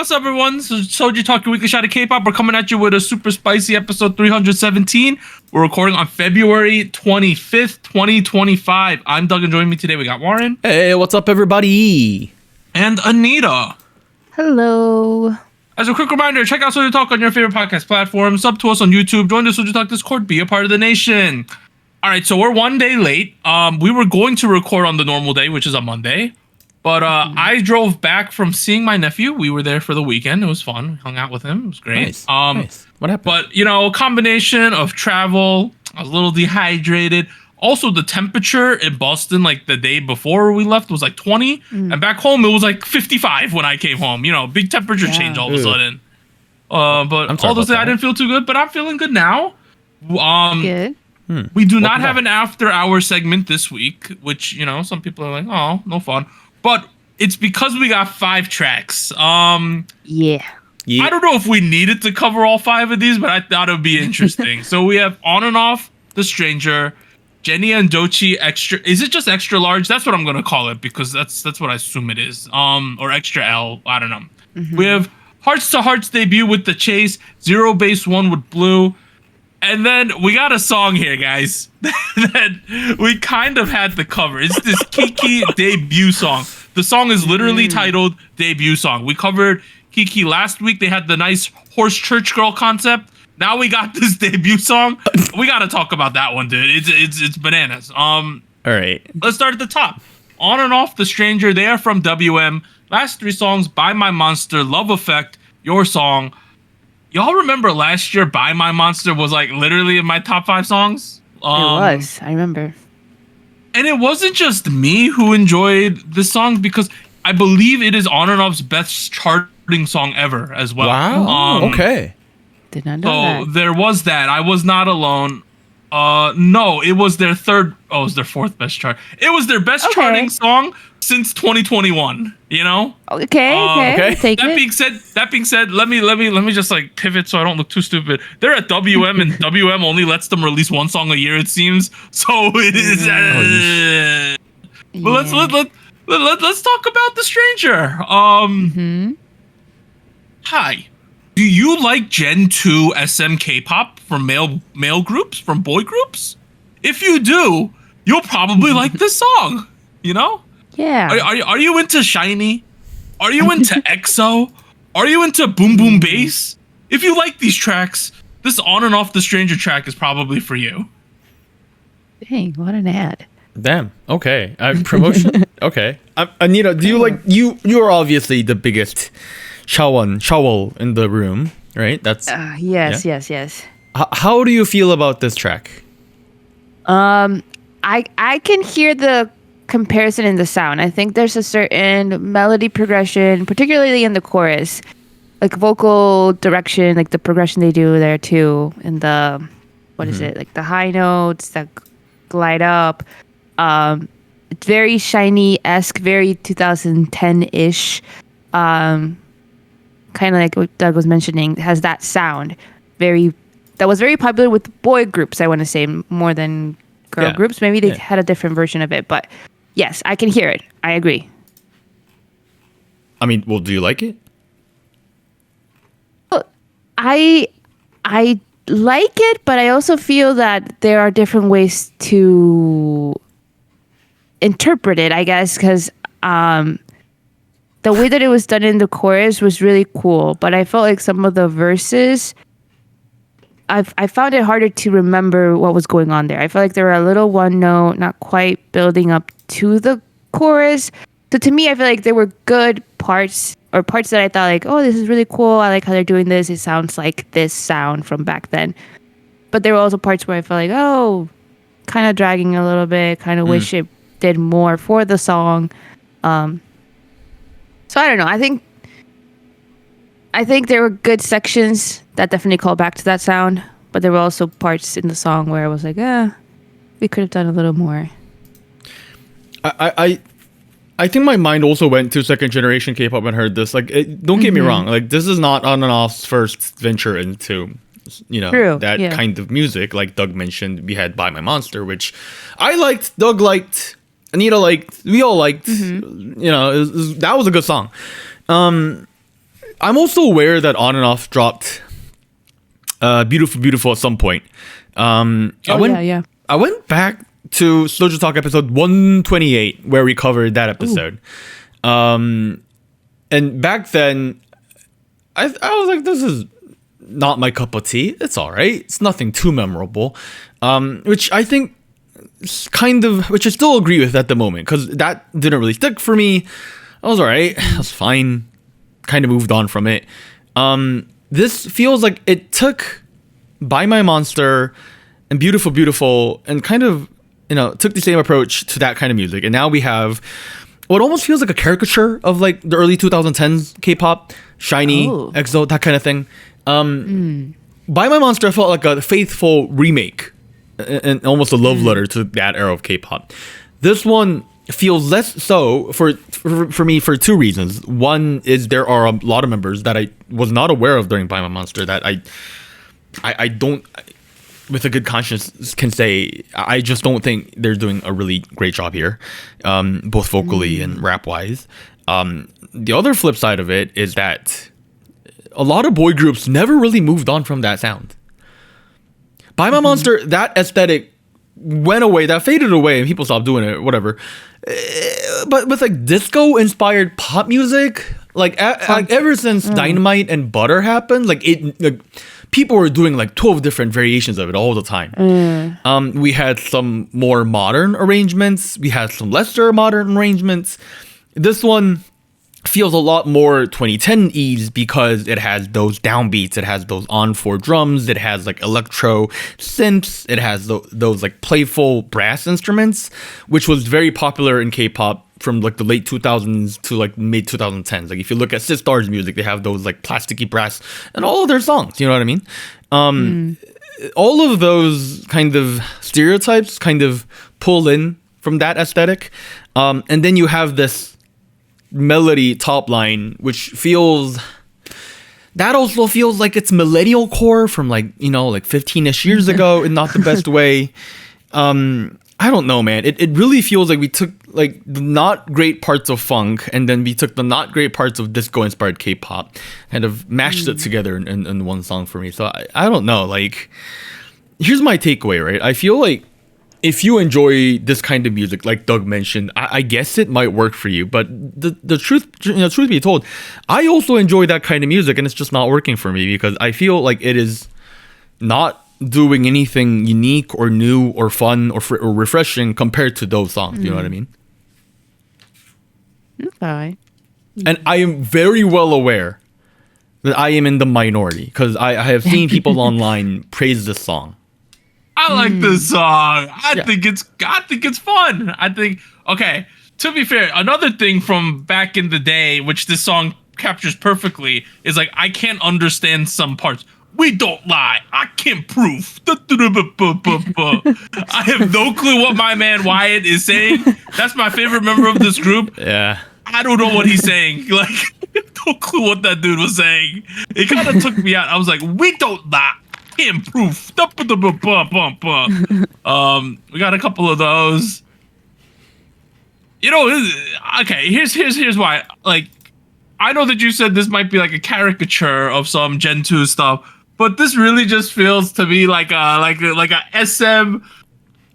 what's up, everyone? So SojuTalk, your weekly shot of K-pop. We're coming at you with a super spicy episode 317. We're recording on February 25th, 2025. I'm Doug, and joining me today, we got Warren. Hey, what's up, everybody? And Anita. Hello. As a quick reminder, check out SojuTalk on your favorite podcast platform. Sub to us on YouTube. Join the SojuTalk Discord. Be a part of the nation. All right, so we're one day late. We were going to record on the normal day, which is a Monday. But I drove back from seeing my nephew. We were there for the weekend. It was fun. We hung out with him. It was great. Nice. What happened? But, a combination of travel, I was a little dehydrated. Also, the temperature in Boston, like the day before we left, was like 20. And back home, it was like 55 when I came home. Big temperature change all of a sudden. But all to say, I didn't feel too good, but I'm feeling good now. Good. We do not have an after-hour segment this week, which, some people are like, oh, no fun. But it's because we got 5 tracks. Yeah. I don't know if we needed to cover all 5 of these, but I thought it would be interesting. So we have On and Off, The Stranger, Jennie and Doechii, Extra. Is it just Extra Large? That's what I'm gonna call it because that's what I assume it is. Or ExtraL. I don't know. We have Hearts2Hearts debut with The Chase, ZEROBASEONE with Blue. And then we got a song here, guys, that we kind of had to cover. It's this KiiiKiii debut song. The song is literally titled Debut Song. We covered KiiiKiii last week. They had the nice horse church girl concept. Now we got this debut song. We got to talk about that one, dude. It's bananas. All right. Let's start at the top. On and Off, The Stranger. They are from WM. Last 3 songs, By My Monster, Love Effect, Your Song. Y'all remember last year, By My Monster was like literally in my top 5 songs? It was. I remember. And it wasn't just me who enjoyed this song because I believe it is On and Off's best charting song ever as well. Wow. Okay. Did not know that. So there was that. I was not alone. No, it was their third. Oh, it was their 4th best chart. It was their best charting song since 2021. Okay. Take That being said, let me just like pivot so I don't look too stupid. They're at WM and WM only lets them release 1 song a year, it seems. So it is. But let's talk about The Stranger. Hi. Do you like Gen 2 SM K-pop from male groups, from boy groups? If you do, you'll probably like this song. Yeah. Are you into Shiny? Are you into EXO? Are you into Boom Boom Bass? If you like these tracks, this On and Off The Stranger track is probably for you. Dang, what an ad. Damn. Okay. Promotion. Okay. Anita, do you like you're obviously the biggest Shawol in the room, right? That's yes. How do you feel about this track? I can hear the comparison in the sound. I think there's a certain melody progression, particularly in the chorus, like vocal direction, like the progression they do there too, and the what is it, like the high notes that glide up. It's very Shiny-esque, very 2010-ish. Kind of like what Doug was mentioning, has that sound. That was very popular with boy groups, I want to say, more than girl groups. Maybe they had a different version of it, but yes, I can hear it. I agree. I mean, well, do you like it? I like it, but I also feel that there are different ways to interpret it, I guess, because the way that it was done in the chorus was really cool, but I felt like some of the verses, I found it harder to remember what was going on there. I felt like they were a little one note, not quite building up to the chorus. So to me, I feel like there were good parts, or parts that I thought like, oh, this is really cool. I like how they're doing this. It sounds like this sound from back then. But there were also parts where I felt like, oh, kind of dragging a little bit, kind of wish it did more for the song. So I don't know. I think there were good sections that definitely called back to that sound, but there were also parts in the song where I was like, we could have done a little more. I think my mind also went to second generation K-pop and heard this. Like, don't get me wrong. Like, this is not On and Off's first venture into that kind of music. Like Doug mentioned, we had By My Monster, which I liked, Doug liked, Anita liked, we all liked. That was a good song. I'm also aware that On and Off dropped Beautiful Beautiful at some point. I went back to SojuTalk episode 128 where we covered that episode. And back then I was like, this is not my cup of tea. It's all right. It's nothing too memorable. Which I think which I still agree with at the moment, because that didn't really stick for me. I was all right. I was fine. Kind of moved on from it. This feels like it took Buy My Monster and Beautiful Beautiful and kind of, took the same approach to that kind of music. And now we have what almost feels like a caricature of like the early 2010s K-pop, SHINee, EXO, that kind of thing. Buy My Monster felt like a faithful remake and almost a love letter to that era of K-pop. This one feels less so for me for two reasons. One is there are a lot of members that I was not aware of during Buy My Monster that I don't, with a good conscience, can say I just don't think they're doing a really great job here, both vocally and rap wise. The other flip side of it is that a lot of boy groups never really moved on from that sound. Buy My Monster, that aesthetic went away, that faded away, and people stopped doing it, whatever. But with like disco inspired pop music, like ever since Dynamite and Butter happened, people were doing like 12 different variations of it all the time. We had some more modern arrangements, we had some lesser modern arrangements. This one feels a lot more 2010s because it has those downbeats, it has those on-4 drums, it has like electro synths, it has those like playful brass instruments, which was very popular in K-pop from like the late 2000s to like mid 2010s. Like if you look at Sistar's music, they have those like plasticky brass and all of their songs, you know what I mean? All of those kind of stereotypes kind of pull in from that aesthetic. And then you have this melody top line, which also feels like it's millennial core from like 15ish years ago in not the best way. I don't know, man. It really feels like we took like the not great parts of funk and then we took the not great parts of disco inspired K-pop, kind of mashed it together in one song for me. So I don't know, like, here's my takeaway, right? I feel like if you enjoy this kind of music, like Doug mentioned, I guess it might work for you. But the truth be told, I also enjoy that kind of music, and it's just not working for me because I feel like it is not doing anything unique or new or fun or refreshing compared to those songs. You know what I mean? Okay. And I am very well aware that I am in the minority because I have seen people online praise this song. I like this song. I think it's fun. Okay, to be fair, another thing from back in the day, which this song captures perfectly, is like, I can't understand some parts. We don't lie. I can't prove. I have no clue what my man Wyatt is saying. That's my favorite member of this group. Yeah. I don't know what he's saying. Like, no clue what that dude was saying. It kind of took me out. I was like, we don't lie. Improve. We got a couple of those. Okay, here's why. Like, I know that you said this might be like a caricature of some Gen 2 stuff, but this really just feels to me like a SM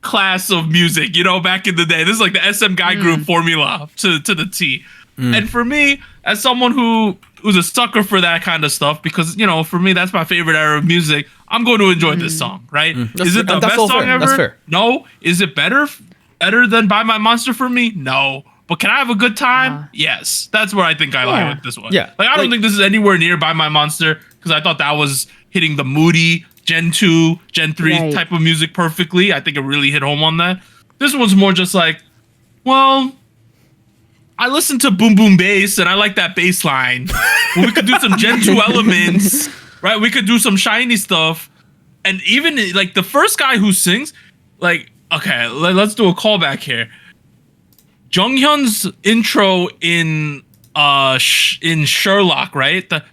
class of music, back in the day. This is like the SM guy group formula to the T. And for me, as someone who's a sucker for that kind of stuff, because for me that's my favorite era of music, I'm going to enjoy this song, right? Is it the best song ever? That's fair. No. Is it better than Buy My Monster for me? No. But can I have a good time? Yes. That's where I think I lie with this one. Yeah. Like, I don't think this is anywhere near Buy My Monster, because I thought that was hitting the moody Gen 2, Gen 3 type of music perfectly. I think it really hit home on that. This one's more just like, well, I listen to Boom Boom Bass and I like that bass line. We could do some Gen 2 elements, right? We could do some SHINee stuff. And even like the first guy who sings, like, okay, let's do a callback here. Junghyun's intro in in Sherlock, right? The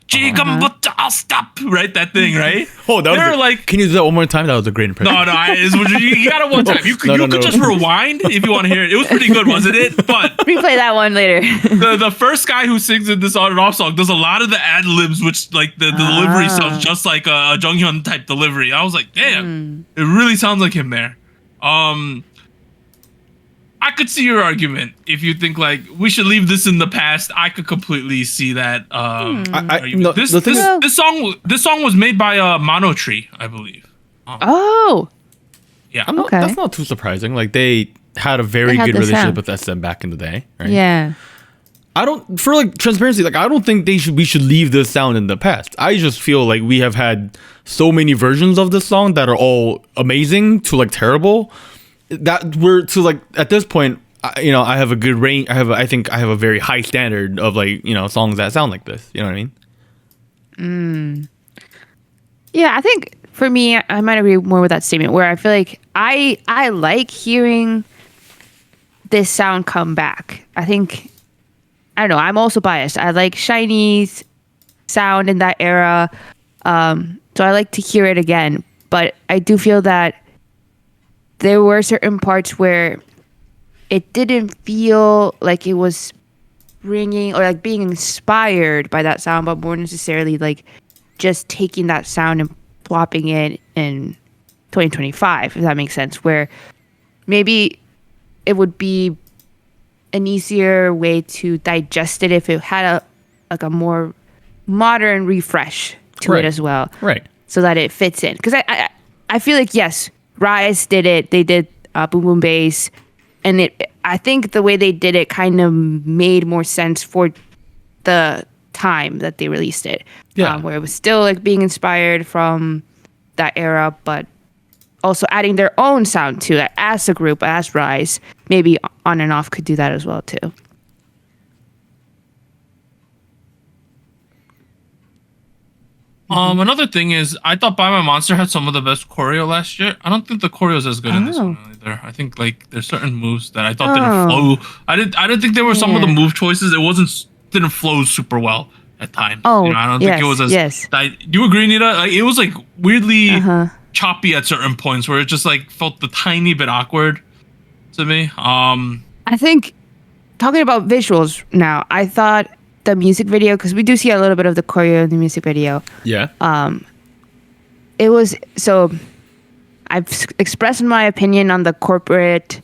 I'll stop, right? That thing, right? Oh, they're like, can you do that one more time? That was a great impression. No, you got it one time. You could just rewind if you want to hear it. It was pretty good, wasn't it? But replay that one later. the first guy who sings in this on and off song does a lot of the ad libs, which like the delivery sounds just like a Junghyun type delivery. I was like, damn, it really sounds like him there. I could see your argument if you think like we should leave this in the past. I could completely see that. This song was made by Mono Tree, I believe. Yeah. Okay. That's not too surprising. Like they had a very good relationship with SM back in the day, right? Yeah. For like transparency, like I don't think we should leave this sound in the past. I just feel like we have had so many versions of this song that are all amazing to like terrible. That we're to like at this point, I have a good range. I think I have a very high standard of like songs that sound like this. You know what I mean? Yeah, I think for me, I might agree more with that statement. Where I feel like I like hearing this sound come back. I think I don't know. I'm also biased. I like SHINee's sound in that era, so I like to hear it again. But I do feel that there were certain parts where it didn't feel like it was bringing or like being inspired by that sound, but more necessarily like just taking that sound and plopping it in 2025, if that makes sense, where maybe it would be an easier way to digest it if it had a more modern refresh to it as well. Right. So that it fits in. Because I feel like, yes, Rise did it. They did Boom Boom Bass, and I think the way they did it kind of made more sense for the time that they released it. Yeah, where it was still like being inspired from that era, but also adding their own sound to it as a group, as Rise. Maybe On and Off could do that as well too. Another thing is, I thought Buy My Monster had some of the best choreo last year. I don't think the choreo is as good in this one either. I think like there's certain moves that I thought didn't flow. I didn't think there were some of the move choices. It didn't flow super well at times. I don't think it was as. Yes. Do you agree, Nita? Like, it was like weirdly choppy at certain points where it just like felt a tiny bit awkward to me. I think talking about visuals now, I thought the music video, because we do see a little bit of the choreo in the music video. Yeah. It was so. I've expressed my opinion on the corporate.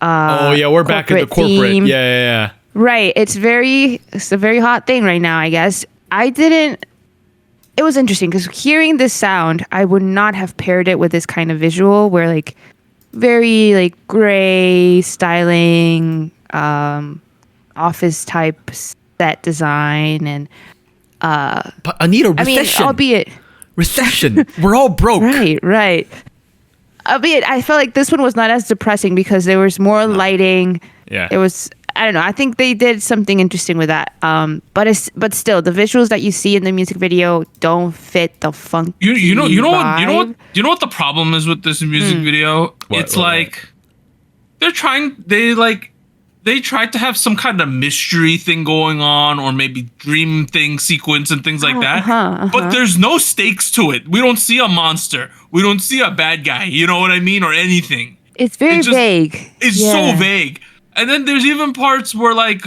We're back at the corporate. Theme. Yeah. Right. It's a very hot thing right now, I guess. It was interesting because hearing this sound, I would not have paired it with this kind of visual where like very like gray styling, office type set design and but Anita, recession. Albeit recession. We're all broke. Right. Albeit I felt like this one was not as depressing because there was more lighting. Yeah. It was, I don't know. I think they did something interesting with that. But still, the visuals that you see in the music video don't fit the funky. You know what the problem is with this music video? It's like they tried to have some kind of mystery thing going on, or maybe dream thing sequence and things like that. But there's no stakes to it. We don't see a monster. We don't see a bad guy. You know what I mean? Or anything. It's very vague. It's so vague. And then there's even parts where like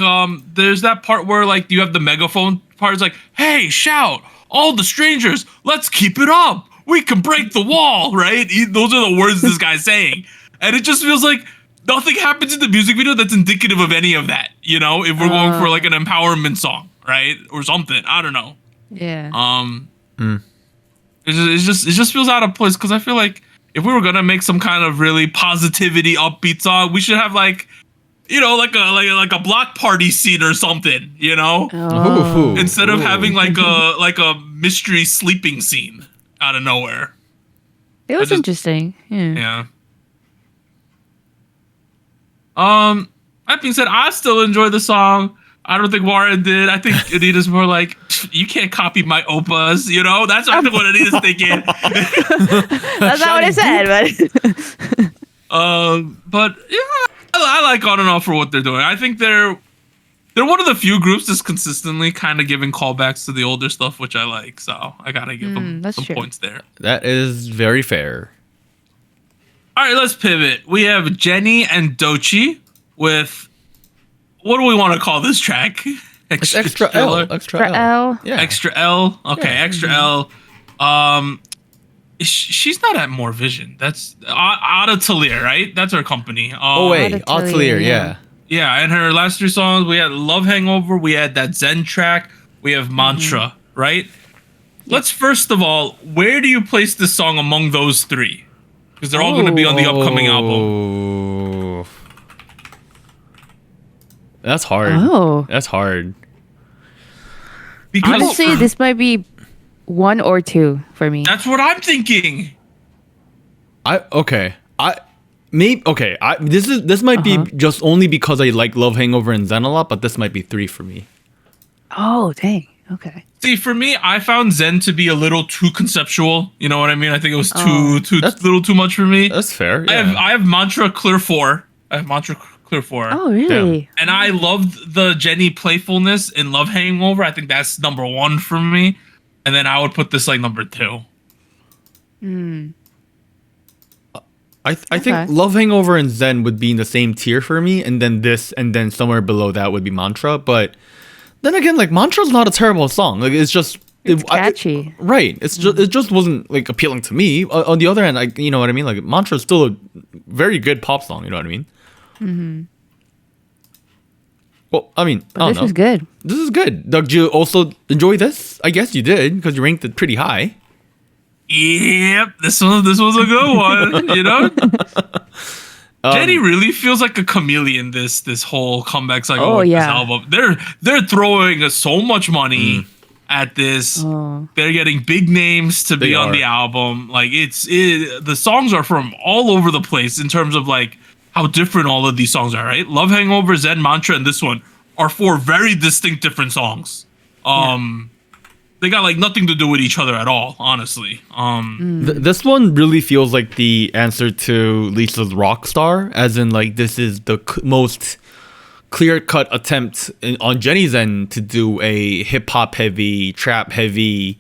there's that part where like you have the megaphone part. It's like, hey, shout, all the strangers, let's keep it up. We can break the wall, right? Those are the words this guy's saying. And it just feels like nothing happens in the music video that's indicative of any of that, if we're going for like an empowerment song, right? Or something. I don't know. Yeah. It just feels out of place because I feel like if we were gonna make some kind of really positivity upbeat song, we should have like a block party scene or something, instead of having like a mystery sleeping scene out of nowhere. It was interesting. Yeah. That being said, I still enjoy the song. I don't think Warren did. I think Anita's more like, you can't copy my opas, That's I think what Anita's thinking. That's not what I said, but yeah, I like On and Off for what they're doing. I think they're they're one of the few groups that's consistently kind of giving callbacks to the older stuff, which I like. So I gotta give them some points there. That is very fair. All right, let's pivot. We have Jennie and Doechii with, what do we want to call this track? ExtraL. ExtraL. Yeah. ExtraL. Okay, Yeah. ExtraL. She's not at More Vision. That's Talir, right? That's her company. Talir, yeah. Yeah, and her last 3 songs, we had Love Hangover, we had that Zen track, we have Mantra, right? Let's first of all, where do you place this song among those 3? Because they're all going to be on the upcoming album. That's hard. That's hard. Because honestly, this might be 1 or 2 for me. That's what I'm thinking. This might be just only because I like Love Hangover and Zen a lot, but this might be 3 for me. Oh, dang. Okay. See, for me, I found Zen to be a little too conceptual. You know what I mean? I think it was too much for me. That's fair. Yeah. I have Mantra Clear 4. I have Mantra Clear 4. Oh, really? Damn. And I loved the Jennie playfulness in Love Hangover. I think that's number 1 for me. And then I would put this like number 2. I think Love Hangover and Zen would be in the same tier for me, and then this, and then somewhere below that would be Mantra. But then again, like, Mantra's not a terrible song. Like, it's just catchy. Right. It's just it just wasn't like appealing to me. On the other hand, you know what I mean? Like, Mantra's still a very good pop song. You know what I mean? Mm-hmm. Well, I mean, But this is good. This is good. Doug, did you also enjoy this? I guess you did, because you ranked it pretty high. Yep, this was a good one. You know, Jennie really feels like a chameleon. This whole comeback cycle with this album. They're throwing so much money at this. They're getting big names to be on the album. Like the songs are from all over the place in terms of like how different all of these songs are. Right, Love Hangover, Zen, Mantra, and this one are 4 very distinct different songs. They got like nothing to do with each other at all, honestly. This one really feels like the answer to Lisa's Rockstar, as in like this is the most clear-cut attempt on Jennie's end to do a hip-hop heavy, trap heavy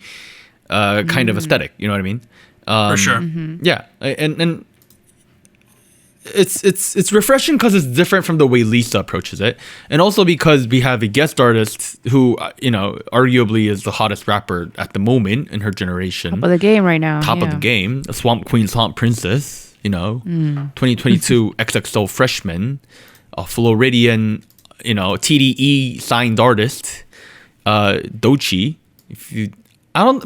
kind of aesthetic. You know what I mean? For sure. Yeah, and it's refreshing because it's different from the way Lisa approaches it, and also because we have a guest artist who, you know, arguably is the hottest rapper at the moment in her generation. Top of the game right now. Top of the game, a Swamp Queen, Swamp Princess. You know, 2022 XXO freshman, a Floridian, you know, TDE signed artist, Doechii.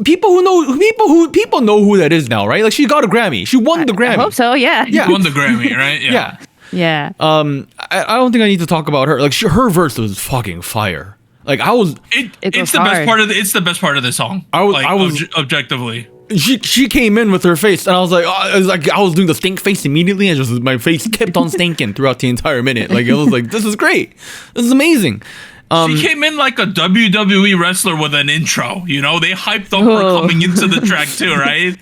People know who that is now, right? Like, she got a Grammy. She won the Grammy. I hope so. Yeah. She won the Grammy, right? Yeah. Yeah. I don't think I need to talk about her. Like, her verse was fucking fire. Like, it's the best part of the song. I was objectively. She came in with her face, and I was like, I was doing the stink face immediately, and just my face kept on stinking throughout the entire minute. Like, it was like, this is great. This is amazing. She came in like a WWE wrestler with an intro. You know, they hyped up her coming into the track too, right?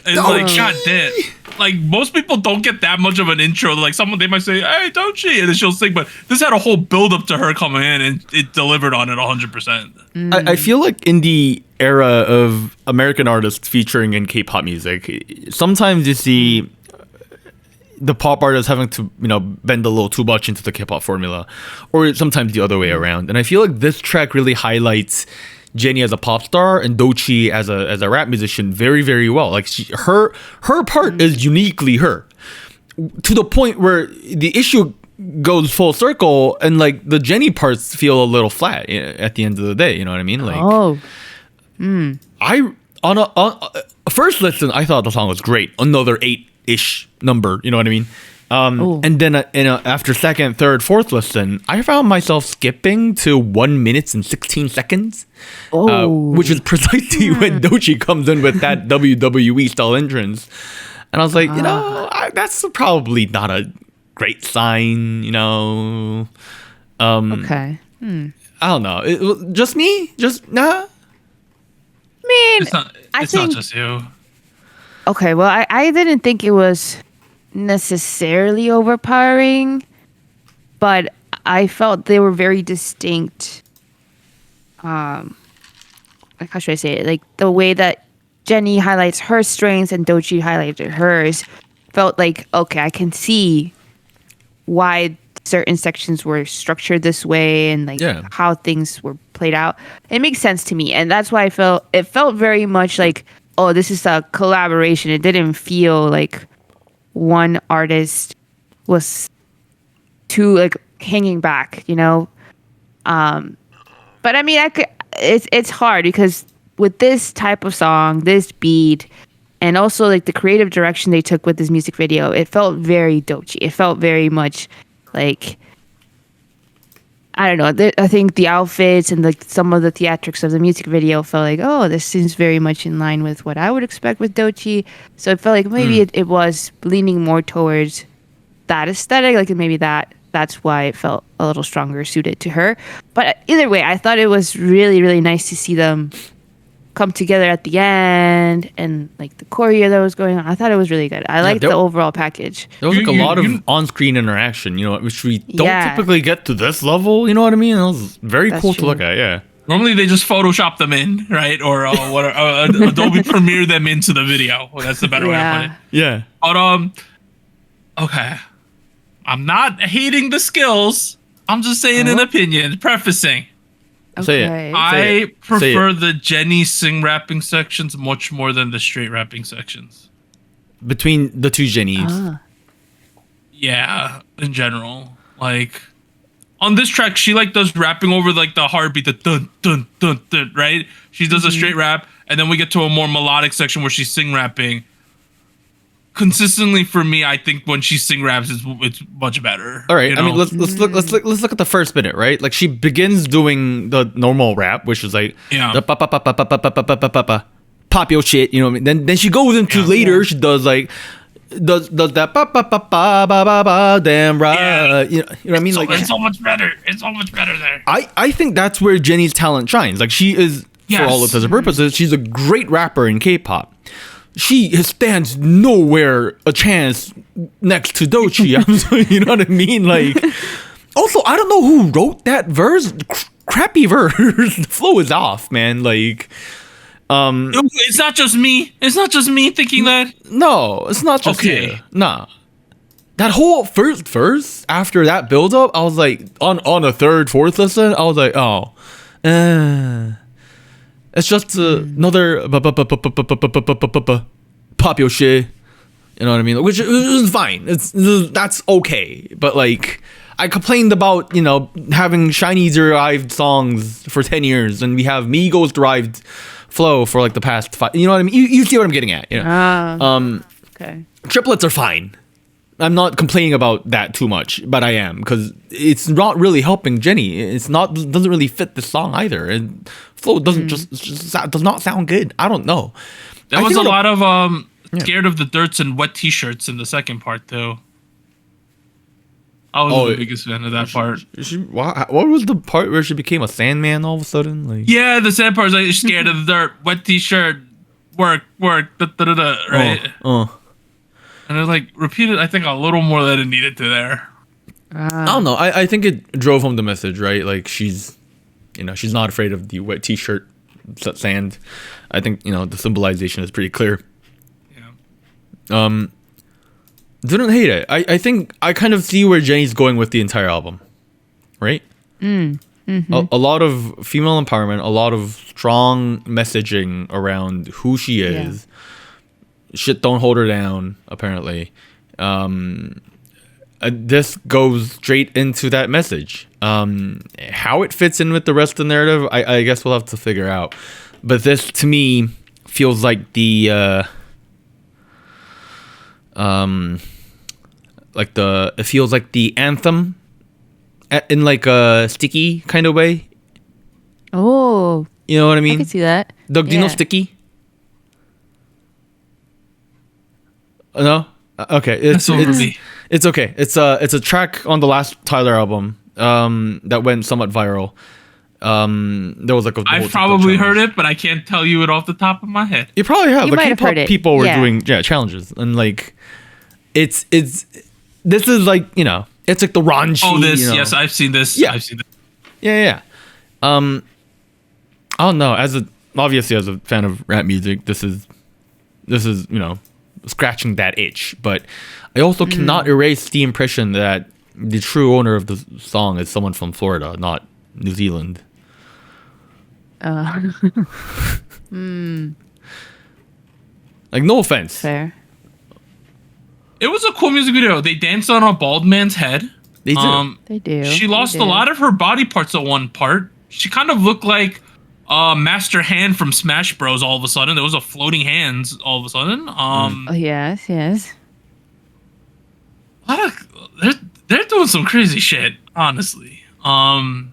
And like, god damn. Like, most people don't get that much of an intro. Like, they might say, "Hey, Doechii," and then she'll sing. But this had a whole build up to her coming in, and it delivered on it 100%. I feel like in the era of American artists featuring in K-pop music, sometimes you see the pop artists having to, you know, bend a little too much into the K-pop formula, or sometimes the other way around. And I feel like this track really highlights Jennie as a pop star and Doechii as a rap musician very, very well. Like, her part is uniquely her, to the point where the issue goes full circle, and like the Jennie parts feel a little flat at the end of the day. You know what I mean? Like, on a first listen, I thought the song was great. Another 8-ish number. You know what I mean? And then after second, third, fourth listen, I found myself skipping to 1 minute and 16 seconds, which is precisely when Doechii comes in with that WWE style entrance. And I was like, you know, that's probably not a great sign, you know. Okay. I don't know. Just me? Just nah? I mean, it's not just you. Okay, well, I didn't think it was necessarily overpowering, but I felt they were very distinct. Like, how should I say it? Like the way that Jennie highlights her strengths and Doechii highlighted hers felt like, okay, I can see why certain sections were structured this way and like how things were played out. It makes sense to me. And that's why it felt very much like, oh, this is a collaboration. It didn't feel like one artist was too like hanging back, you know? But I mean, it's hard because with this type of song, this beat, and also like the creative direction they took with this music video, it felt very Doechii. It felt very much like, I don't know. I think the outfits and like some of the theatrics of the music video felt like, oh, this seems very much in line with what I would expect with Doechii. So it felt like maybe it was leaning more towards that aesthetic. Like maybe that's why it felt a little stronger suited to her. But either way, I thought it was really, really nice to see them come together at the end and like the choreo that was going on. I thought it was really good. I liked the overall package. There was like a lot of on-screen interaction, you know, which we don't typically get to this level. You know what I mean? It was very cool to look at. Yeah. Normally they just Photoshop them in, right? Or Adobe Premiere them into the video. Well, that's the better way to put it. Yeah. But okay, I'm not hating the skills. I'm just saying an opinion, prefacing. Okay. I prefer the Jennie sing rapping sections much more than the straight rapping sections. Between the two Jennies. Yeah, in general. Like on this track, she like does rapping over like the heartbeat, the dun dun dun dun, right? She does a straight rap, and then we get to a more melodic section where she's sing rapping. Consistently for me, I think when she sing raps, it's much better. All right, you know? I mean, let's look at the first minute, right? Like she begins doing the normal rap, which is like the pop your shit, you know what I mean? Then she goes into later, she does like does that damn right, you know what I mean? Like it's so much better. It's so much better there. I think that's where Jennie's talent shines. Like she is, for all intents and purposes, she's a great rapper in K-pop. She stands nowhere a chance next to Doechii. You know what I mean? Like, also, I don't know who wrote that verse. Crappy verse. The flow is off, man. Like, it's not just me. It's not just me thinking that. No, it's not just you. Nah. That whole first verse after that build up, I was like, on a third, fourth listen, I was like, oh, it's just another pop your shit, you know what I mean? Which is fine. That's okay. But like, I complained about, you know, having Chinese derived songs for 10 years, and we have Migos derived flow for like the past 5. You know what I mean? You see what I'm getting at? You know? Okay. Triplets are fine. I'm not complaining about that too much, but I am, because it's not really helping Jennie. Doesn't really fit the song either, and flow doesn't just does not sound good. I don't know. There was a lot of scared of the dirts and wet t-shirts in the second part too. I was the biggest fan of that part. What was the part where she became a Sandman all of a sudden? Like, yeah, the sad part is like scared of the dirt, wet t-shirt, work, right? And it like repeated, I think, a little more than it needed to there. I don't know. I think it drove home the message, right? Like she's not afraid of the wet t-shirt, sand. I think, the symbolization is pretty clear. Yeah. Didn't hate it. I think I kind of see where Jennie's going with the entire album, right? Mm-hmm. A lot of female empowerment, a lot of strong messaging around who she is. Shit don't hold her down, apparently. This goes straight into that message. How it fits in with the rest of the narrative, I guess we'll have to figure out. But this, to me, feels like the it feels like the anthem in like a sticky kind of way. Oh, you know what I mean? I can see that. Doug, do you know Sticky? No? Okay. It's okay. It's a track on the last Tyler album that went somewhat viral. There was like I've probably heard it, but I can't tell you it off the top of my head. You probably have. You like might have heard it. People were doing challenges, and like this is like, It's like the raunchy. Oh, this. You know. Yes, I've seen this. Yeah. I've seen this. Yeah. I don't know. Obviously as a fan of rap music, this is scratching that itch. But I also cannot erase the impression that the true owner of the song is someone from Florida, not New Zealand. Like, no offense. Fair. It was a cool music video. They danced on a bald man's head. They do. They do. She lost a lot of her body parts at one part. She kind of looked like Master Hand from Smash Bros. All of a sudden, there was a floating hands. All of a sudden, Oh yes. They're doing some crazy shit. Honestly,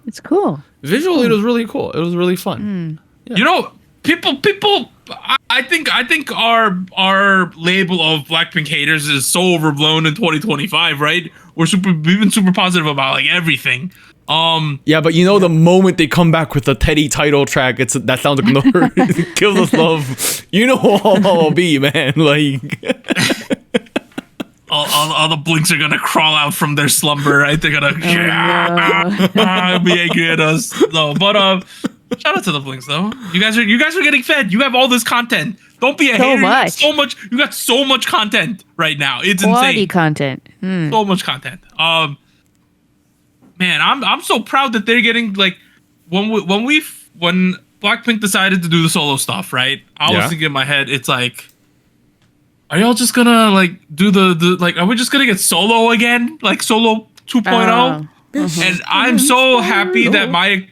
It's cool. Visually, it was really cool. It was really fun. Yeah. You know, people. I think our label of Blackpink haters is so overblown in 2025, right? We've been super positive about like everything. Yeah, but the moment they come back with a Teddy title track, that sounds like no Kills Us Love. You know how I'll be, man. Like all the blinks are gonna crawl out from their slumber, right? They're gonna be angry at us. No, but shout out to the blinks though. You guys are getting fed. You have all this content. Don't be a hater. You got so much content right now. It's Quality insane. content. So much content. Man, I'm so proud that they're getting like when Blackpink decided to do the solo stuff, right? I was thinking in my head, it's like, are y'all just gonna like do the like? Are we just gonna get solo again, like solo 2.0? And I'm so happy that my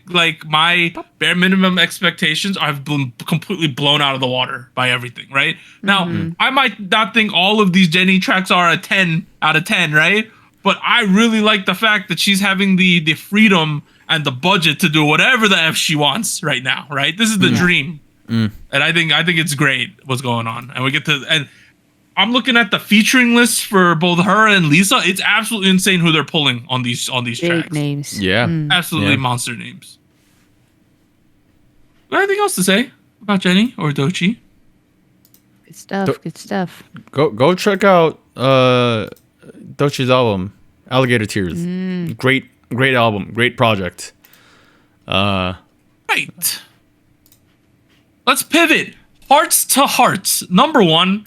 bare minimum expectations have been completely blown out of the water by everything, right? Now, I might not think all of these Jennie tracks are a 10 out of 10, right? But I really like the fact that she's having the freedom and the budget to do whatever the F she wants right now, right? This is the dream. And I think it's great what's going on. And I'm looking at the featuring list for both her and Lisa. It's absolutely insane who they're pulling on these Big tracks. names. Yeah. Absolutely monster names. Anything else to say about Jennie or Doechii? Good stuff. Go check out Doechii's album, Alligator Tears. Great album, great project. Right. Let's pivot. Hearts2Hearts. Number one,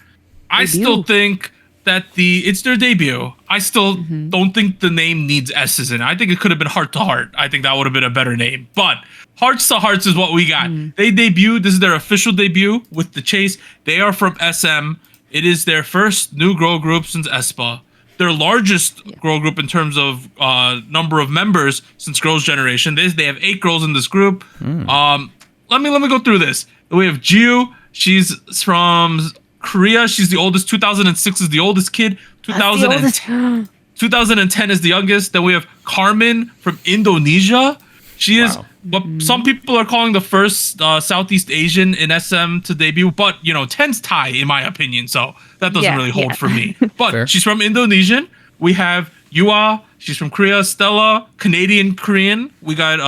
I still think that it's their debut. I still don't think the name needs S's in it. I think it could have been Heart to Heart. I think that would have been a better name. But Hearts2Hearts is what we got. They debuted. This is their official debut with The Chase. They are from SM. It is their first new girl group since aespa. Their largest girl group in terms of number of members since Girls' Generation. They have 8 girls in this group. Let me go through this. We have Jiu. She's from Korea. She's the oldest. 2006 is the oldest kid. 2010 is the youngest. Then we have Carmen from Indonesia. She is what some people are calling the first Southeast Asian in SM to debut, but 10's Thai in my opinion, so that doesn't really hold for me. But she's from Indonesian. We have Yua. She's from Korea. Stella, Canadian Korean. We got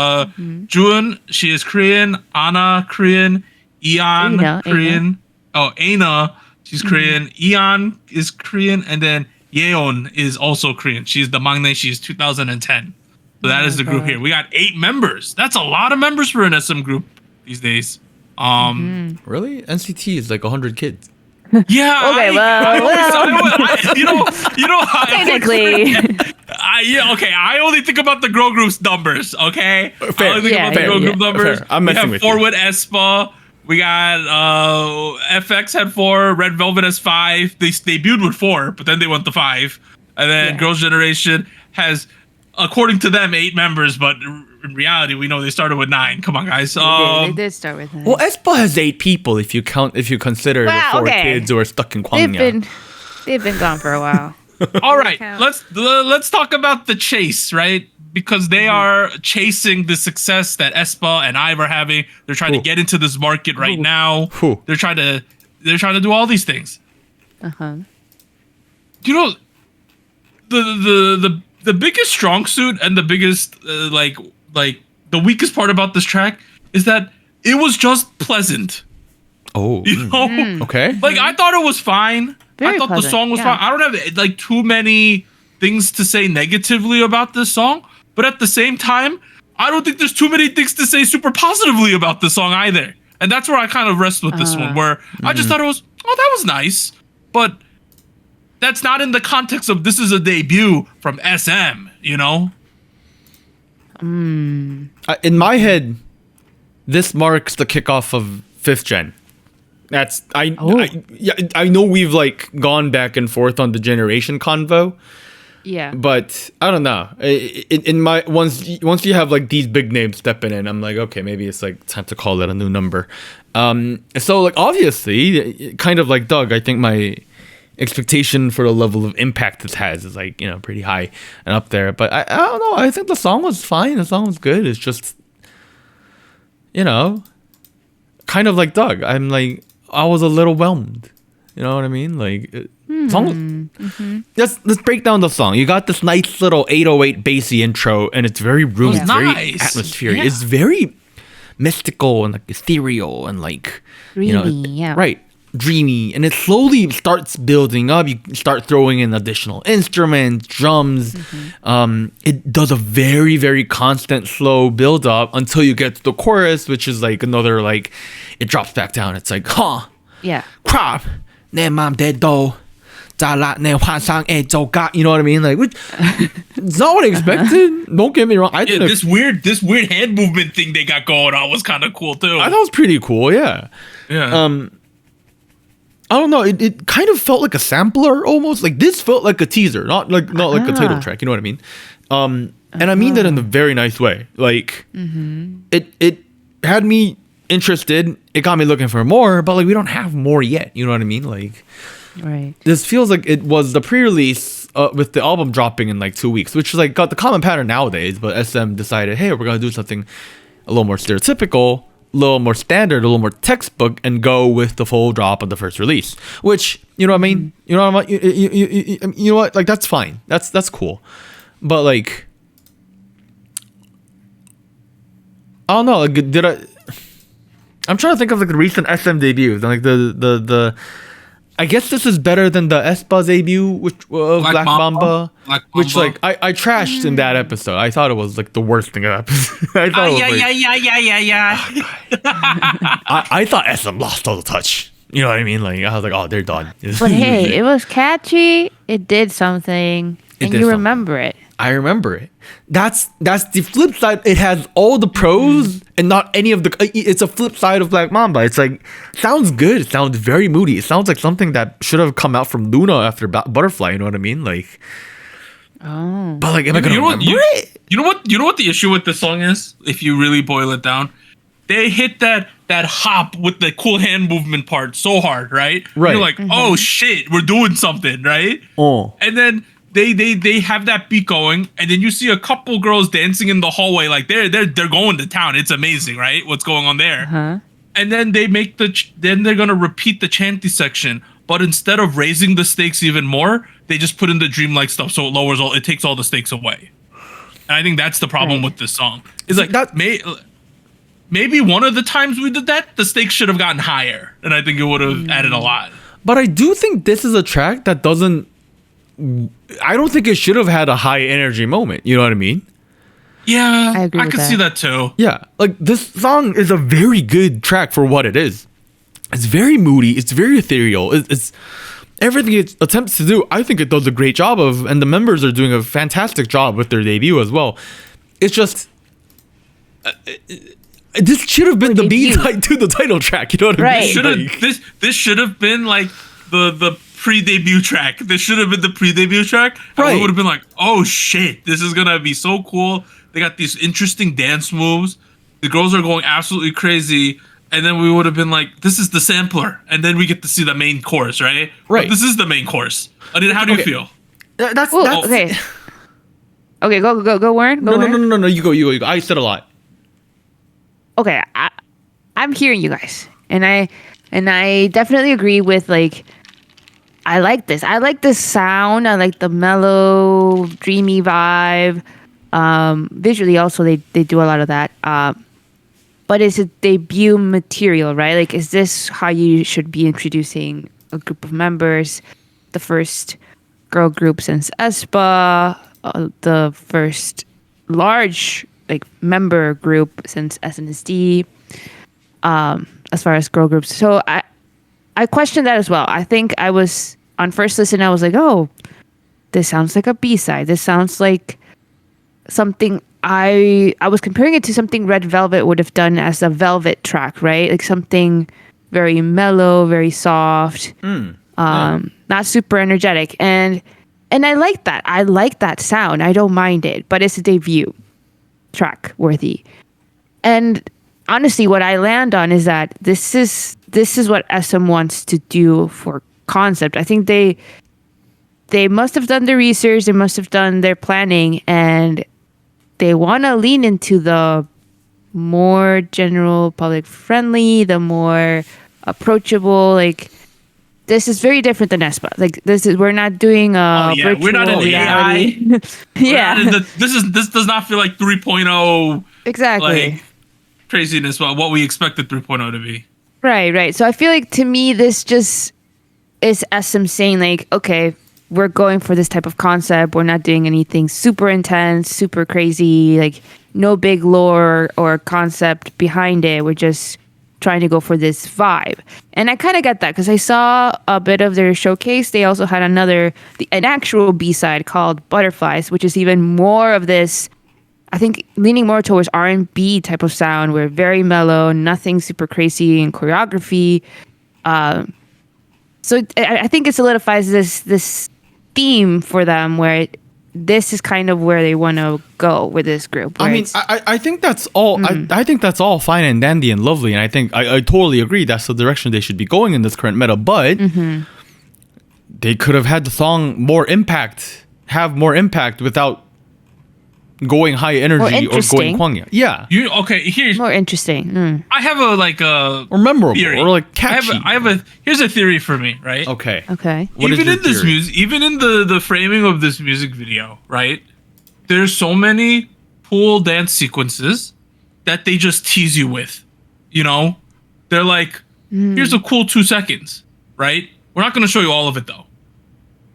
Jun. She is Korean. Anna, Korean. Ian, Korean. Aina. She's Korean. Ian is Korean, and then Yeon is also Korean. She's the maknae. She's 2010. So that is the group here. We got 8 members. That's a lot of members for an SM group these days. Really? NCT is like 100 kids. Yeah. Okay, technically. I only think about the girl group's numbers. Okay. Fair. I only think about the girl group numbers. Fair. I'm messing with you. We have 4 with aespa. We got FX had 4. Red Velvet has 5. They debuted with 4, but then they went to 5. And then Girls' Generation has, according to them, 8 members, but in reality, we know they started with 9. Come on, guys. They did start with 9. Well, aespa has 8 people if you consider the 4 kids who are stuck in Gwangya. They've been gone for a while. All right, let's talk about the chase, right? Because they are chasing the success that aespa and IVE are having. They're trying to get into this market right now. They're trying to do all these things. The biggest strong suit and the biggest like the weakest part about this track is that it was just pleasant. Okay. Like I thought it was fine. Very I thought pleasant, the song was fine. I don't have like too many things to say negatively about this song, but at the same time, I don't think there's too many things to say super positively about this song either. And that's where I kind of rest with this one, where I just thought it was, that was nice, but that's not in the context of this is a debut from SM, you know? In my head, this marks the kickoff of 5th gen. That's I know we've like gone back and forth on the generation convo. Yeah. But I don't know. In my once you have like these big names stepping in, I'm like, okay, maybe it's like time to call it a new number. So like obviously, kind of like Doug, I think my expectation for the level of impact this has is like, you know, pretty high and up there. But I don't know. I think the song was fine. The song was good. It's just, you know, kind of like Doug. I'm like, I was a little whelmed. You know what I mean? Like, song. Let's break down the song. You got this nice little 808 bassy intro, and it's very roomy, it's very atmospheric. Yeah. It's very mystical and like ethereal and like dreamy, right, dreamy. And it slowly starts building up. You start throwing in additional instruments, drums. It does a very, very constant slow build up until you get to the chorus, which is like another like it drops back down. It's like, crap. 내 맘대로 잘라 내 환상에 져가. You know what I mean? Like, it's not what I expected. Don't get me wrong. I think this weird hand movement thing they got going on was kind of cool too. I thought it was pretty cool. Yeah. I don't know. It kind of felt like a sampler almost. Like this felt like a teaser, not like a title track. You know what I mean? And I mean that in a very nice way. Like it had me interested. It got me looking for more, but like we don't have more yet. You know what I mean? Like, right. This feels like it was the pre-release with the album dropping in like 2 weeks, which is like got the common pattern nowadays. But SM decided, hey, we're gonna do something a little more stereotypical, a little more standard, a little more textbook, and go with the full drop of the first release. Which, you know what I mean? You know what I mean? You know what? Like that's fine. That's cool. But like, I don't know. Like, I'm trying to think of like the recent SM debuts, and like the I guess this is better than the aespa debut, which Black Mamba, which like I trashed in that episode. I thought it was like the worst thing of episode. I thought I thought SM lost all the touch. You know what I mean? Like I was like, oh, they're done. But hey, it was catchy. It did something, and you remember it. I remember it. That's the flip side. It has all the pros and not any of the. It's a flip side of Black Mamba. It's like sounds good. It sounds very moody. It sounds like something that should have come out from Luna after Butterfly. You know what I mean? Like, but like, am I gonna remember it? You know what the issue with this song is? If you really boil it down, they hit that hop with the cool hand movement part so hard, right? Right. You're like, oh shit, we're doing something, right? Oh. And then they have that beat going, and then you see a couple girls dancing in the hallway, like they're going to town. It's amazing, right? What's going on there? And then they make then they're gonna repeat the chanty section, but instead of raising the stakes even more, they just put in the dreamlike stuff, so it takes all the stakes away. And I think that's the problem with this song. It's like that maybe one of the times we did that, the stakes should have gotten higher, and I think it would have added a lot. But I do think this is a track that doesn't. I don't think it should have had a high energy moment. You know what I mean? Yeah, I could see that too. Yeah, like this song is a very good track for what it is. It's very moody. It's very ethereal. It's everything it attempts to do. I think it does a great job of, and the members are doing a fantastic job with their debut as well. It's just this should have been the B side to the title track. You know what I mean? This should have been like the pre-debut track. This should have been the pre-debut track. Right. We would have been like, oh shit, this is gonna be so cool. They got these interesting dance moves. The girls are going absolutely crazy. And then we would have been like, this is the sampler. And then we get to see the main chorus, right? Right. But this is the main chorus. I mean, how do you feel? That's okay. Okay, go, Warren. No. You go. I said a lot. Okay, I'm hearing you guys. And I definitely agree with like, I like this. I like the sound. I like the mellow, dreamy vibe. Visually, also, they do a lot of that. But it's a debut material, right? Like, is this how you should be introducing a group of members? The first girl group since aespa, the first large like member group since SNSD. As far as girl groups, so I questioned that as well. I think I was on first listen. I was like, oh, this sounds like a B-side. This sounds like something. I was comparing it to something Red Velvet would have done as a Velvet track, right? Like something very mellow, very soft, not super energetic, and I like that. I like that sound. I don't mind it, but it's a debut track worthy. And honestly, what I land on is that this is what SM wants to do for concept. I think they must have done the research, they must have done their planning, and they want to lean into the more general public friendly, the more approachable. Like, this is very different than aespa. Like, we're not doing virtual we're not in reality. AI. This does not feel like 3.0 exactly like craziness, what we expected 3.0 to be. Right. So I feel like, to me, this just is SM saying like, okay, we're going for this type of concept. We're not doing anything super intense, super crazy, like no big lore or concept behind it. We're just trying to go for this vibe. And I kind of get that because I saw a bit of their showcase. They also had an actual B-side called Butterflies, which is even more of this, I think, leaning more towards R&B type of sound. We're very mellow, nothing super crazy in choreography. So I think it solidifies this theme for them where this is kind of where they want to go with this group. I mean, I think that's all. I think that's all fine and dandy and lovely, and I think I totally agree that's the direction they should be going in this current meta. But they could have had the song have more impact without going high energy or going kwangya. Yeah. Here's more interesting. I have or memorable theory. or like catchy. Here's a theory for me, right? Okay. Even in this music, even in the framing of this music video, right? There's so many cool dance sequences that they just tease you with. You know? They're like, here's a cool 2 seconds, right? We're not gonna show you all of it though.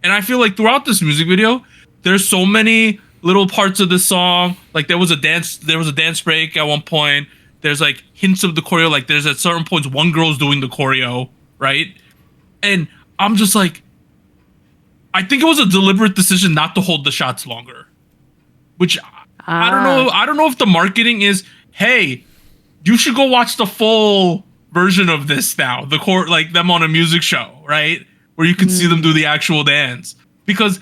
And I feel like throughout this music video, there's so many little parts of the song, like there was a dance break at one point. There's like hints of the choreo, like there's at certain points one girl's doing the choreo, right? And I'm just like, I think it was a deliberate decision not to hold the shots longer. Which I don't know. I don't know if the marketing is, hey, you should go watch the full version of this now, like them on a music show, right? Where you can see them do the actual dance. Because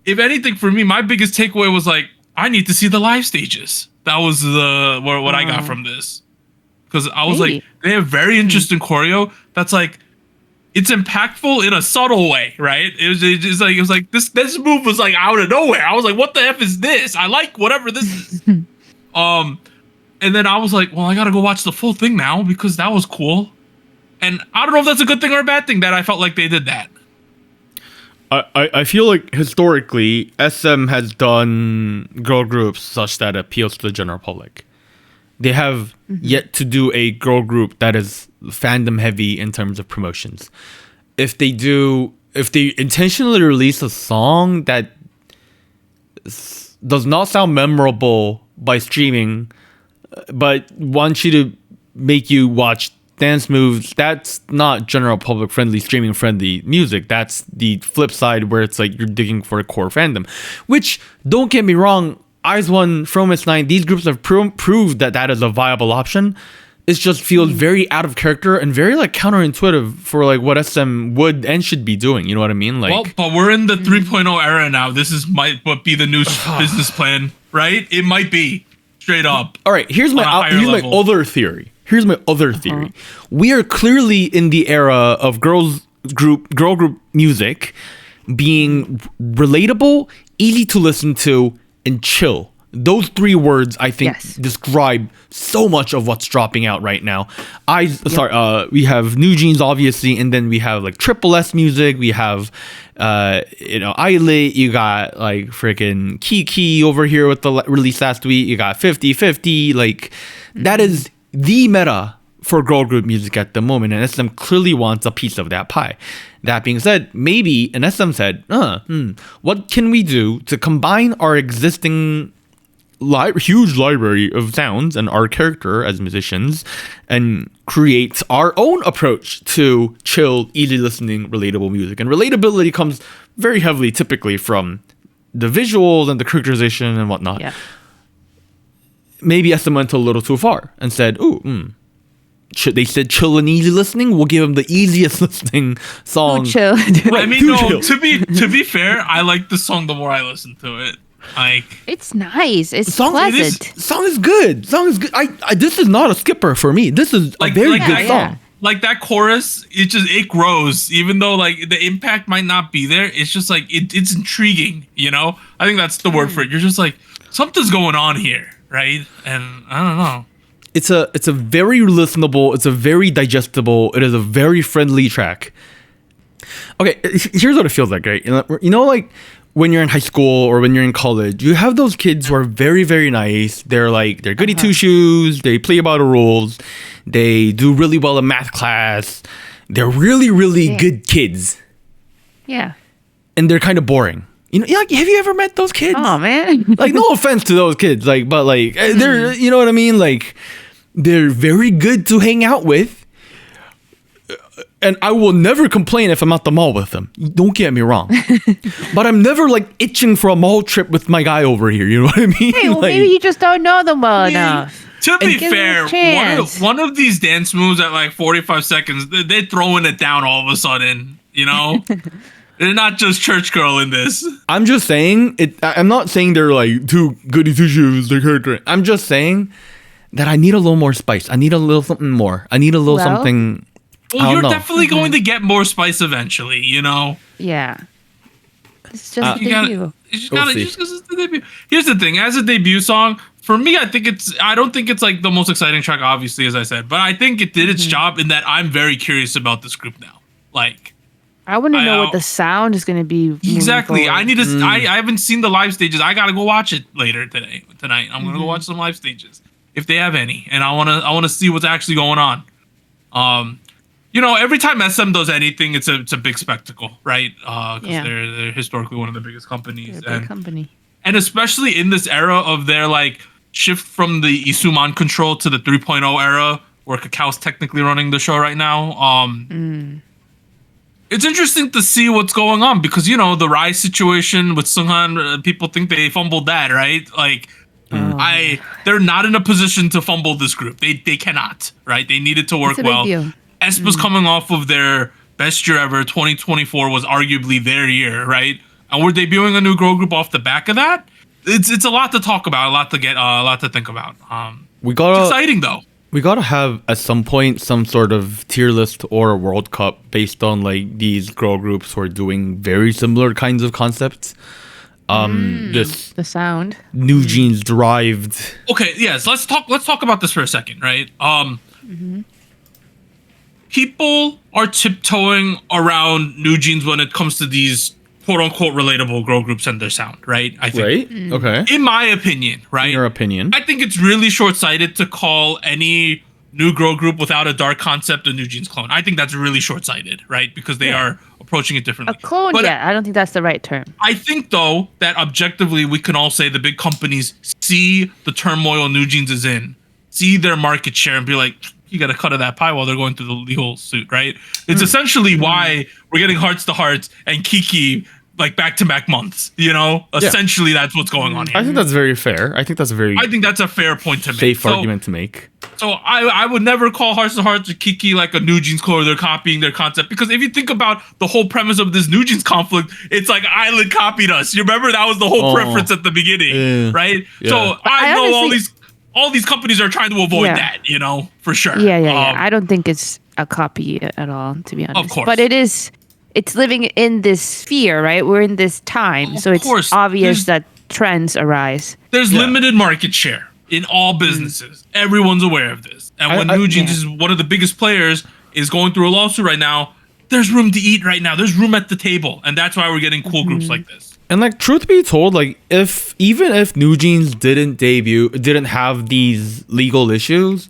if anything, for me, my biggest takeaway was like, I need to see the live stages. That was what I got from this. Because I was like, they have very interesting choreo that's like, it's impactful in a subtle way, right? It was like this move was like out of nowhere. I was like, what the F is this? I like whatever this is. And then I was like, well, I gotta go watch the full thing now because that was cool. And I don't know if that's a good thing or a bad thing that I felt like they did that. I feel like historically SM has done girl groups such that appeals to the general public. They have yet to do a girl group that is fandom heavy in terms of promotions. If they intentionally release a song that does not sound memorable by streaming, but wants you to make you watch dance moves, that's not general public friendly, streaming friendly music. That's the flip side where it's like you're digging for a core fandom. Which, don't get me wrong, IZ*ONE, Fromis9, these groups have proved that is a viable option. It just feels very out of character and very like counterintuitive for like what SM would and should be doing. You know what I mean? Like, well, but we're in the 3.0 era now. This might be the new business plan, right? It might be straight up. All right, here's my other theory. We are clearly in the era of girl group music being relatable, easy to listen to, and chill. Those three words, I think, describe so much of what's dropping out right now. We have New Jeans, obviously, and then we have like Triple S music. We have, Islet. You got like freaking KiiKiii over here with the release last week. You got 50/50. Like, that is the meta for girl group music at the moment, and SM clearly wants a piece of that pie. That being said, maybe, and SM said, what can we do to combine our existing huge library of sounds and our character as musicians and create our own approach to chill, easy listening, relatable music. And relatability comes very heavily typically from the visuals and the characterization and whatnot. Yeah. Maybe SM went a little too far and said, they said chill and easy listening. We'll give them the easiest listening song. Chill. I mean, no, to be fair, I like the song the more I listen to it. Like, it's nice. It's song, pleasant. Song is good. I this is not a skipper for me. This is a very good song. Like that chorus, it grows. Even though like the impact might not be there, it's just like it's intriguing. You know, I think that's the word for it. You're just like, something's going on here, right? And I don't know. It's a very listenable. It's a very digestible. It is a very friendly track. Okay, here's what it feels like, right? You know, like when you're in high school or when you're in college, you have those kids who are very, very nice. They're goody two shoes. They play by the rules. They do really well in math class. They're really, really good kids. Yeah. And they're kind of boring. You know, like, have you ever met those kids? Oh man. Like, no offense to those kids, like, but like they're, you know what I mean? Like, they're very good to hang out with. And I will never complain if I'm at the mall with them. Don't get me wrong. But I'm never like itching for a mall trip with my guy over here. You know what I mean? Hey, well, like, maybe you just don't know them well enough. To be fair, one of these dance moves at like 45 seconds, they're throwing it down all of a sudden, you know? They're not just church girl in this. I'm just saying, I'm not saying they're like too goody two shoes, they're character. I'm just saying that I need a little more spice. I need a little something more. I need a little something. Well, you're definitely going to get more spice eventually, you know? Yeah. It's just a debut. Just the debut. Here's the thing. As a debut song, for me, I don't think it's like the most exciting track, obviously, as I said. But I think it did its job in that I'm very curious about this group now. Like, I want to know what the sound is going to be. Exactly. I need to. I haven't seen the live stages. I got to go watch it later tonight. I'm going to go watch some live stages if they have any. And I want to see what's actually going on. You know, every time SM does anything, it's a big spectacle, right? Because they're historically one of the biggest companies. They're a big company. And especially in this era of their like shift from the Isuman control to the 3.0 era, where Kakao's technically running the show right now. It's interesting to see what's going on because, you know, the Rise situation with Seunghan, people think they fumbled that, right? Like, they're not in a position to fumble this group. They cannot, right? They need it to work well. aespa's coming off of their best year ever. 2024 was arguably their year, right? And we're debuting a new girl group off the back of that. It's a lot to talk about, a lot to think about. It's exciting though. We gotta have at some point some sort of tier list or a World Cup based on like these girl groups who are doing very similar kinds of concepts. This the sound New Jeans derived. Okay, yes. Let's talk about this for a second, right? People are tiptoeing around New Jeans when it comes to these quote unquote relatable girl groups and their sound, right? I think. Right? Okay. In my opinion, right? In your opinion. I think it's really short-sighted to call any new girl group without a dark concept a New Jeans clone. I think that's really short-sighted, right? Because they are approaching it differently. A clone, but I don't think that's the right term. I think, though, that objectively we can all say the big companies see the turmoil New Jeans is in, see their market share, and be like, you got a cut of that pie while they're going through the legal suit, right? It's essentially why we're getting Hearts2Hearts and KiiiKiii like back-to-back months, you know? Essentially, that's what's going on here. I think that's very fair. I think that's a fair point to make. Safe argument to make. So I would never call Hearts2Hearts or KiiiKiii like a New Jeans clone. They're copying their concept. Because if you think about the whole premise of this New Jeans conflict, it's like Island copied us. You remember that was the whole preference at the beginning, right? Yeah. So I know honestly, all these companies are trying to avoid that, you know, for sure. Yeah. I don't think it's a copy at all, to be honest. Of course. But it's living in this sphere, right? We're in this time. So it's obvious that trends arise. There's limited market share in all businesses. Everyone's aware of this. And when New Jeans is one of the biggest players, is going through a lawsuit right now, there's room to eat right now. There's room at the table. And that's why we're getting cool groups like this. And like, truth be told, like, even if New Jeans didn't have these legal issues,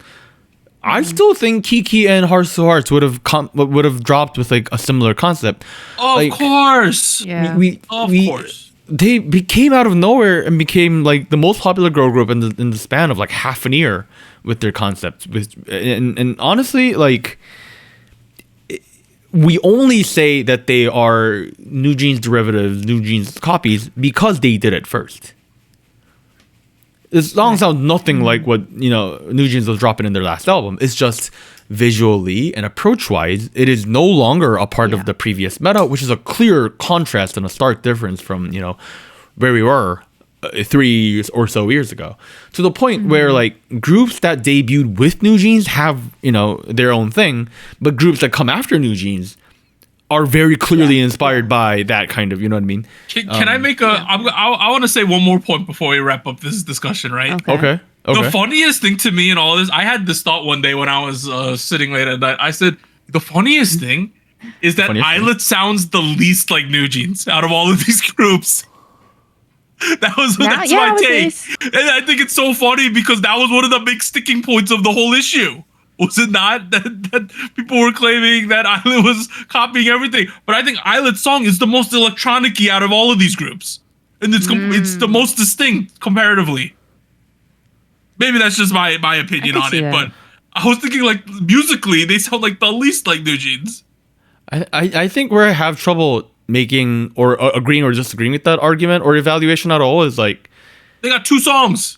I still think KiiiKiii and Hearts2Hearts would have dropped with like a similar concept. Of course. Yeah. Of course. They came out of nowhere and became like the most popular girl group in the span of like half an year with their concepts. And honestly, like, we only say that they are New Jeans derivatives, New Jeans copies because they did it first. This song sounds nothing like what, New Jeans was dropping in their last album. It's just visually and approach-wise, it is no longer a part of the previous meta, which is a clear contrast and a stark difference from, where we were 3 or so years ago. To the point where, like, groups that debuted with New Jeans have, their own thing, but groups that come after New Jeans are very clearly inspired by that kind of, you know what I mean? Can I make I want to say one more point before we wrap up this discussion, right? Okay. The funniest thing to me in all this, I had this thought one day when I was sitting late at night. I said, the funniest thing is that Islet sounds the least like New Jeans out of all of these groups. That's my take. And I think it's so funny because that was one of the big sticking points of the whole issue. Was it not that people were claiming that Islet was copying everything? But I think Islet's song is the most electronic-y out of all of these groups. And it's the most distinct comparatively. Maybe that's just my opinion on it. But I was thinking, like, musically, they sound like the least like New Jeans. I think where I have trouble making or agreeing or disagreeing with that argument or evaluation at all is, like, they got 2 songs.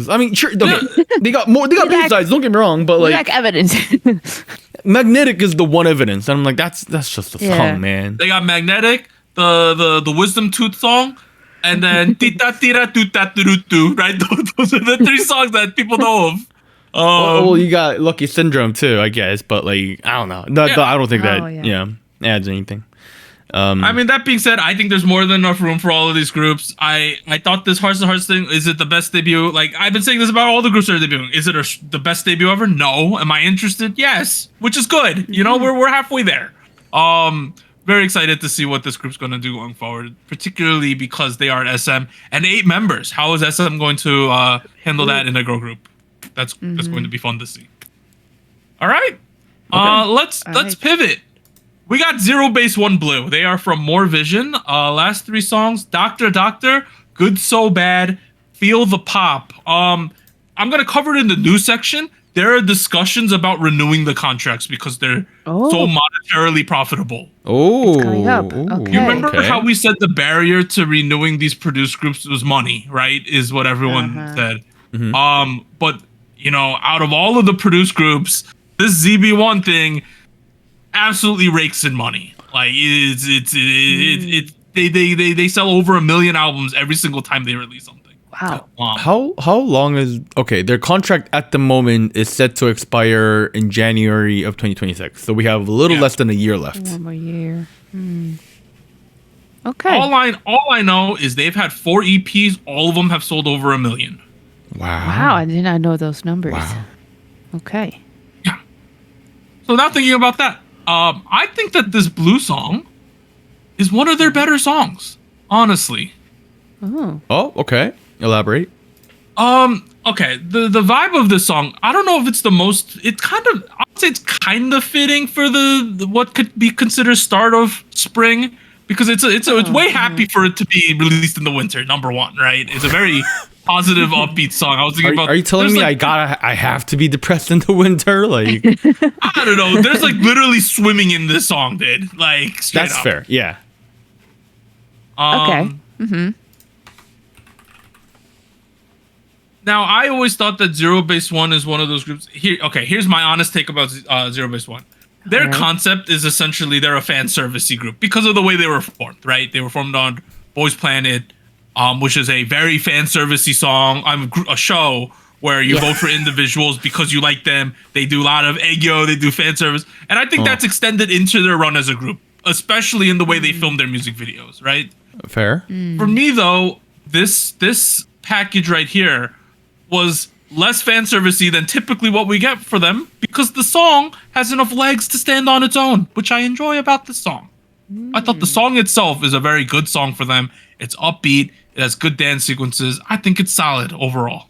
I mean, sure, they got more. They got B-sides. Don't get me wrong, but like evidence. Magnetic is the one evidence, and I'm like, that's just a song, man. They got Magnetic, the Wisdom Tooth song, and then Tita Tira Tuta Turutu. Right, those are the 3 songs that people know of. Well, you got Lucky Syndrome too, I guess, but like, I don't know. I don't think that adds anything. I mean, that being said, I think there's more than enough room for all of these groups. I thought this Hearts2Hearts thing, is it the best debut? Like, I've been saying this about all the groups that are debuting. Is it the best debut ever? No. Am I interested? Yes. Which is good. We're halfway there. Very excited to see what this group's going to do going forward, particularly because they are at SM and 8 members. How is SM going to handle that in a girl group? That's going to be fun to see. All right. Okay. Let's pivot. We got ZEROBASEONE Blue. They are from More Vision. Last 3 songs: Doctor Doctor, Good So Bad, Feel the Pop. I'm gonna cover it in the news section. There are discussions about renewing the contracts because they're so monetarily profitable. It's coming up. Okay. You remember how we said the barrier to renewing these produced groups was money, right? Is what everyone said. But out of all of the produced groups, this ZB1 thing absolutely rakes in money. Like, they sell over 1 million albums every single time they release something. Wow. How long is their contract at the moment is set to expire in January of 2026. So we have a little less than a year left. 1 more year. Okay. All I know is they've had 4 EPs. All of them have sold over 1 million. Wow, I did not know those numbers. Wow. Okay. Yeah. So now thinking about that, I think that this Blue song is one of their better songs, honestly. Oh, okay. Elaborate. Okay. The vibe of this song, I don't know if it's the most. It's kind of. I would say it's kind of fitting for the what could be considered start of spring, because it's way happy for it to be released in the winter. Number one, right? It's a very positive, upbeat song. I was thinking about. Are you telling me I have to be depressed in the winter? Like, I don't know. There's like literally swimming in this song, dude. Like, straight that's up. fair. Yeah. Okay. Now, I always thought that ZEROBASEONE is one of those groups. Here's my honest take about ZEROBASEONE. Their concept is essentially they're a fan servicey group because of the way they were formed, right? They were formed on Boys Planet, which is a very fan servicey song. A show where you vote for individuals because you like them. They do a lot of aegyo, they do fan service. And I think that's extended into their run as a group, especially in the way they film their music videos, right? Fair. For me, though, this package right here was less fan servicey than typically what we get for them because the song has enough legs to stand on its own, which I enjoy about this song. I thought the song itself is a very good song for them. It's upbeat. It has good dance sequences. I think it's solid overall.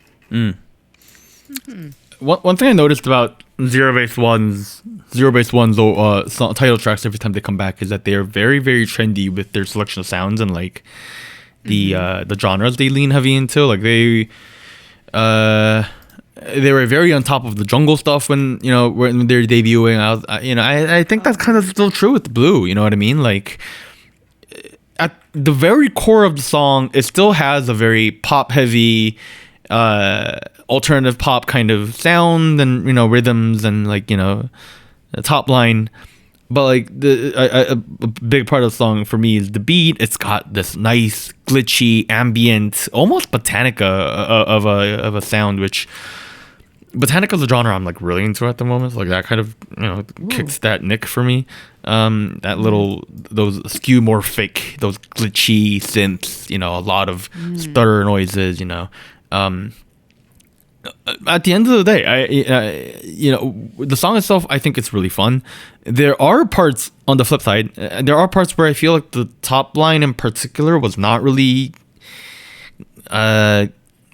One thing I noticed about Zero Base One's title tracks every time they come back is that they are very, very trendy with their selection of sounds and like the genres they lean heavy into. Like they were very on top of the jungle stuff when they're debuting. I think that's kind of still true with Blue. You know what I mean? Like at the very core of the song, it still has a very pop heavy, alternative pop kind of sound and rhythms and like the top line. But like a big part of the song for me is the beat. It's got this nice glitchy ambient, almost Botanica of a sound, which Botanica's a genre I'm like really into at the moment. Like that kind of kicks that nick for me. That little those skeuomorphic, those glitchy synths. A lot of stutter noises. At the end of the day, the song itself, I think it's really fun. There are parts on the flip side. There are parts where I feel like the top line in particular was not really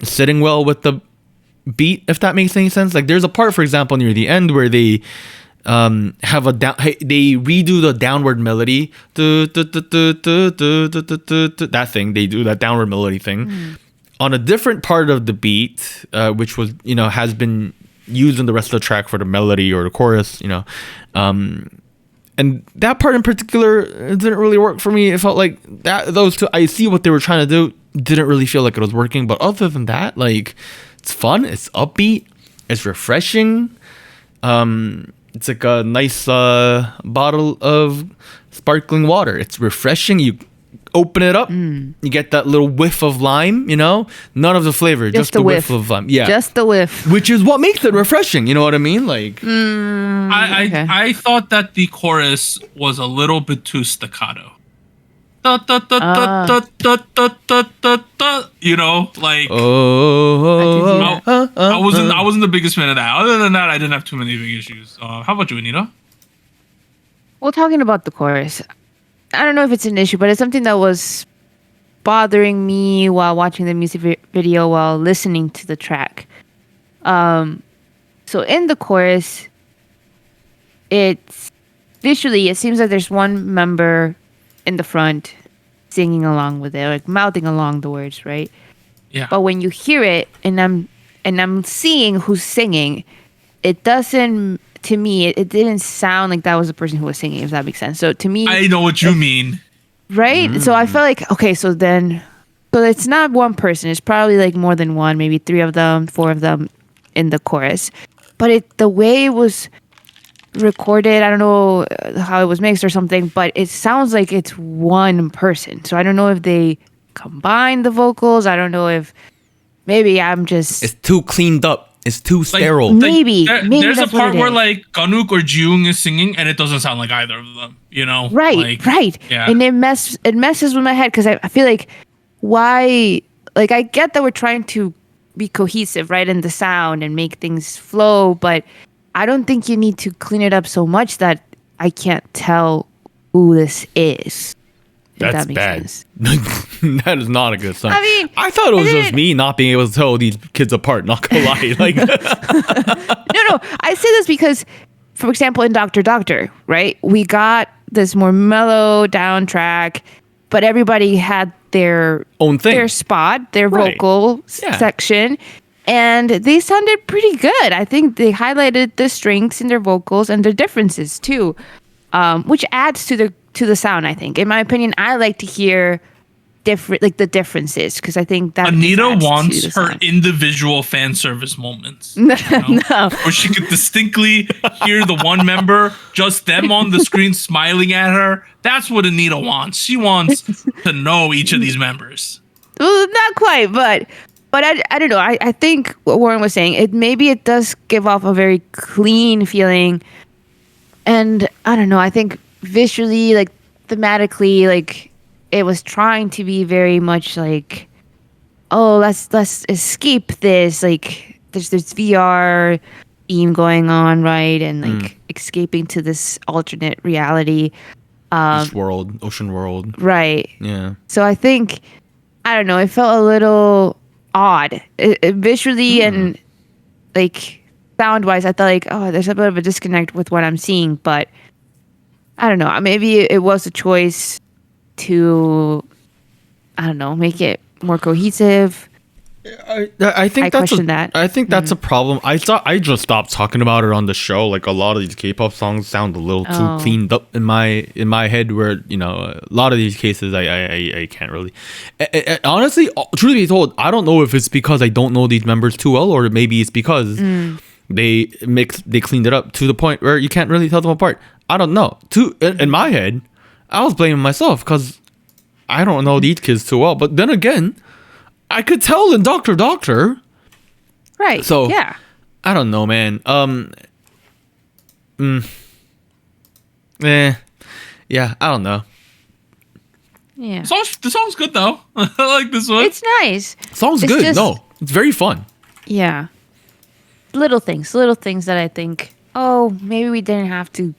sitting well with the beat, if that makes any sense. Like there's a part, for example, near the end where they have they redo the downward melody. That thing, they do that downward melody thing. On a different part of the beat, which was has been used in the rest of the track for the melody or the chorus, and that part in particular didn't really work for me. It felt like those two, I see what they were trying to do, didn't really feel like it was working. But other than that, like it's fun, it's upbeat, it's refreshing. It's like a nice bottle of sparkling water. It's refreshing. You open it up, you get that little whiff of lime, none of the flavor, just the whiff of lime. Yeah, just the whiff, which is what makes it refreshing. You know what I mean? Like, okay. I thought that the chorus was a little bit too staccato. Like I wasn't the biggest fan of that. Other than that, I didn't have too many big issues. How about you, Anita? Well, talking about the chorus, I don't know if it's an issue, but it's something that was bothering me while watching the music video, while listening to the track. So in the chorus, it's visually, it seems like there's one member in the front singing along with it, like mouthing along the words, right? Yeah. But when you hear it, and I'm seeing who's singing, it doesn't. To me, it didn't sound like that was the person who was singing, if that makes sense. So to me, I know what you mean. Right? So I felt like, okay, so it's not one person. It's probably like more than one, maybe 3 of them, 4 of them in the chorus. But the way it was recorded, I don't know how it was mixed or something, but it sounds like it's one person. So I don't know if they combined the vocals. I don't know if maybe I'm just... It's too cleaned up. It's too sterile. Maybe there's a part where like Ganuk or Jiung is singing and it doesn't sound like either of them, Right, right. Yeah. And it messes with my head because I feel like why, like I get that we're trying to be cohesive, right, in the sound and make things flow, but I don't think you need to clean it up so much that I can't tell who this is. That's bad. That is not a good sign. I mean, I thought it was just me not being able to tell these kids apart. Not gonna lie. Like, no. I say this because, for example, in Doctor, right? We got this more mellow down track, but everybody had their own thing, their spot, their vocal section, and they sounded pretty good. I think they highlighted the strengths in their vocals and their differences too, which adds to the sound. I think, in my opinion, I like to hear the differences because I think that Anita wants her individual fan service moments, no, where she could distinctly hear the one member, just them on the screen smiling at her. That's what Anita wants. She wants to know each of these members. Well, not quite, but I don't know. I think what Warren was saying, it does give off a very clean feeling, and I don't know. I think visually, like thematically, like it was trying to be very much like, oh, let's escape this. Like there's this VR theme going on, right, and like escaping to this alternate reality. Ocean world, right? Yeah. So I think, I don't know, it felt a little odd visually and like sound wise, I felt like, oh, there's a bit of a disconnect with what I'm seeing. But I don't know. Maybe it was a choice to, I don't know, make it more cohesive. I think that's that. I think that's a problem. I just stopped talking about it on the show. Like a lot of these K-pop songs sound a little too cleaned up in my head. Where a lot of these cases I can't really. Honestly, truth be told, I don't know if it's because I don't know these members too well, or maybe it's because they cleaned it up to the point where you can't really tell them apart. I don't know. In my head, I was blaming myself because I don't know these kids too well. But then again, I could tell in Doctor. Right. So yeah. I don't know, man. Yeah, I don't know. Yeah. The song's good though. I like this one. It's nice. Song's good. It's very fun. Yeah. Little things that I think, oh, maybe we didn't have to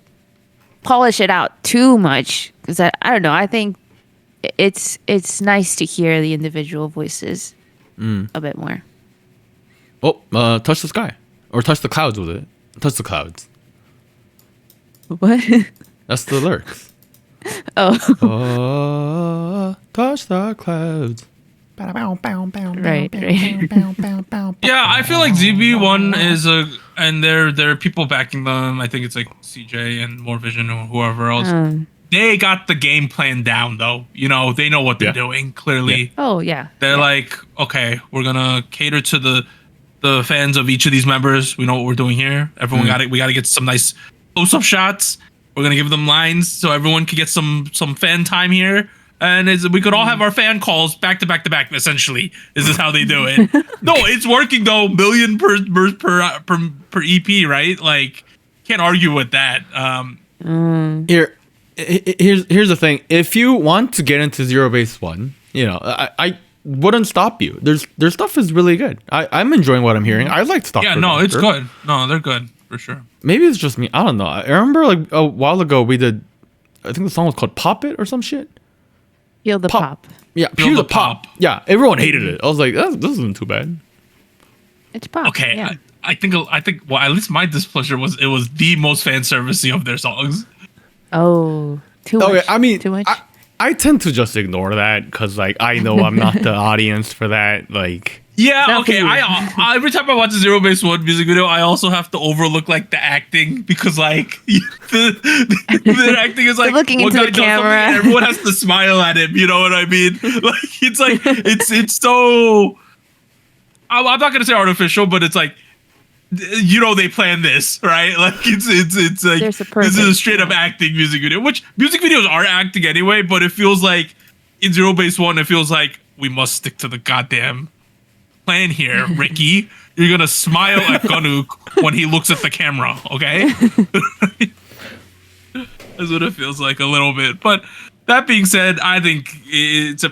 polish it out too much. Because I don't know. I think it's nice to hear the individual voices a bit more. Oh, touch the sky. Or touch the clouds with it. Touch the clouds. What? That's the lyrics. Oh. Touch the clouds. Right. Yeah, I feel like ZB1 is and there are people backing them. I think it's like CJ and More Vision or whoever else. They got the game plan down though. They know what they're doing, clearly. Yeah. Oh yeah. They're like, okay, we're gonna cater to the fans of each of these members. We know what we're doing here. Everyone we gotta get some nice close-up shots. We're gonna give them lines so everyone can get some fan time here. And we could all have our fan calls back to back to back. Essentially, this is how they do it. No, it's working though. Million per EP, right? Like, can't argue with that. Here's the thing. If you want to get into Zero Base One, I wouldn't stop you. Their stuff is really good. I'm enjoying what I'm hearing. I like stuff. Yeah, no, it's good. No, they're good for sure. Maybe it's just me. I don't know. I remember like a while ago we did. I think the song was called "Pop It" or some shit. Feel the pop. Yeah, Feel the pop. Yeah, everyone hated it. I was like, this isn't too bad. It's pop. Okay, yeah. I think. Well, at least my displeasure was it was the most fan servicey of their songs. Oh, too much. Okay, I mean, too much. I tend to just ignore that because like I know I'm not the audience for that. Like, yeah, okay. I every time I watch a Zero Base One music video, I also have to overlook like the acting because like the acting is like looking into the camera. And everyone has to smile at him. You know what I mean? Like it's so. I'm not gonna say artificial, but it's like. They plan this, right? Like it's like this is a straight up acting music video, which music videos are acting anyway, but it feels like in Zero Base One, it feels like we must stick to the goddamn plan here, Ricky. You're gonna smile at Gunuk when he looks at the camera, okay? That's what it feels like a little bit. But that being said, I think it's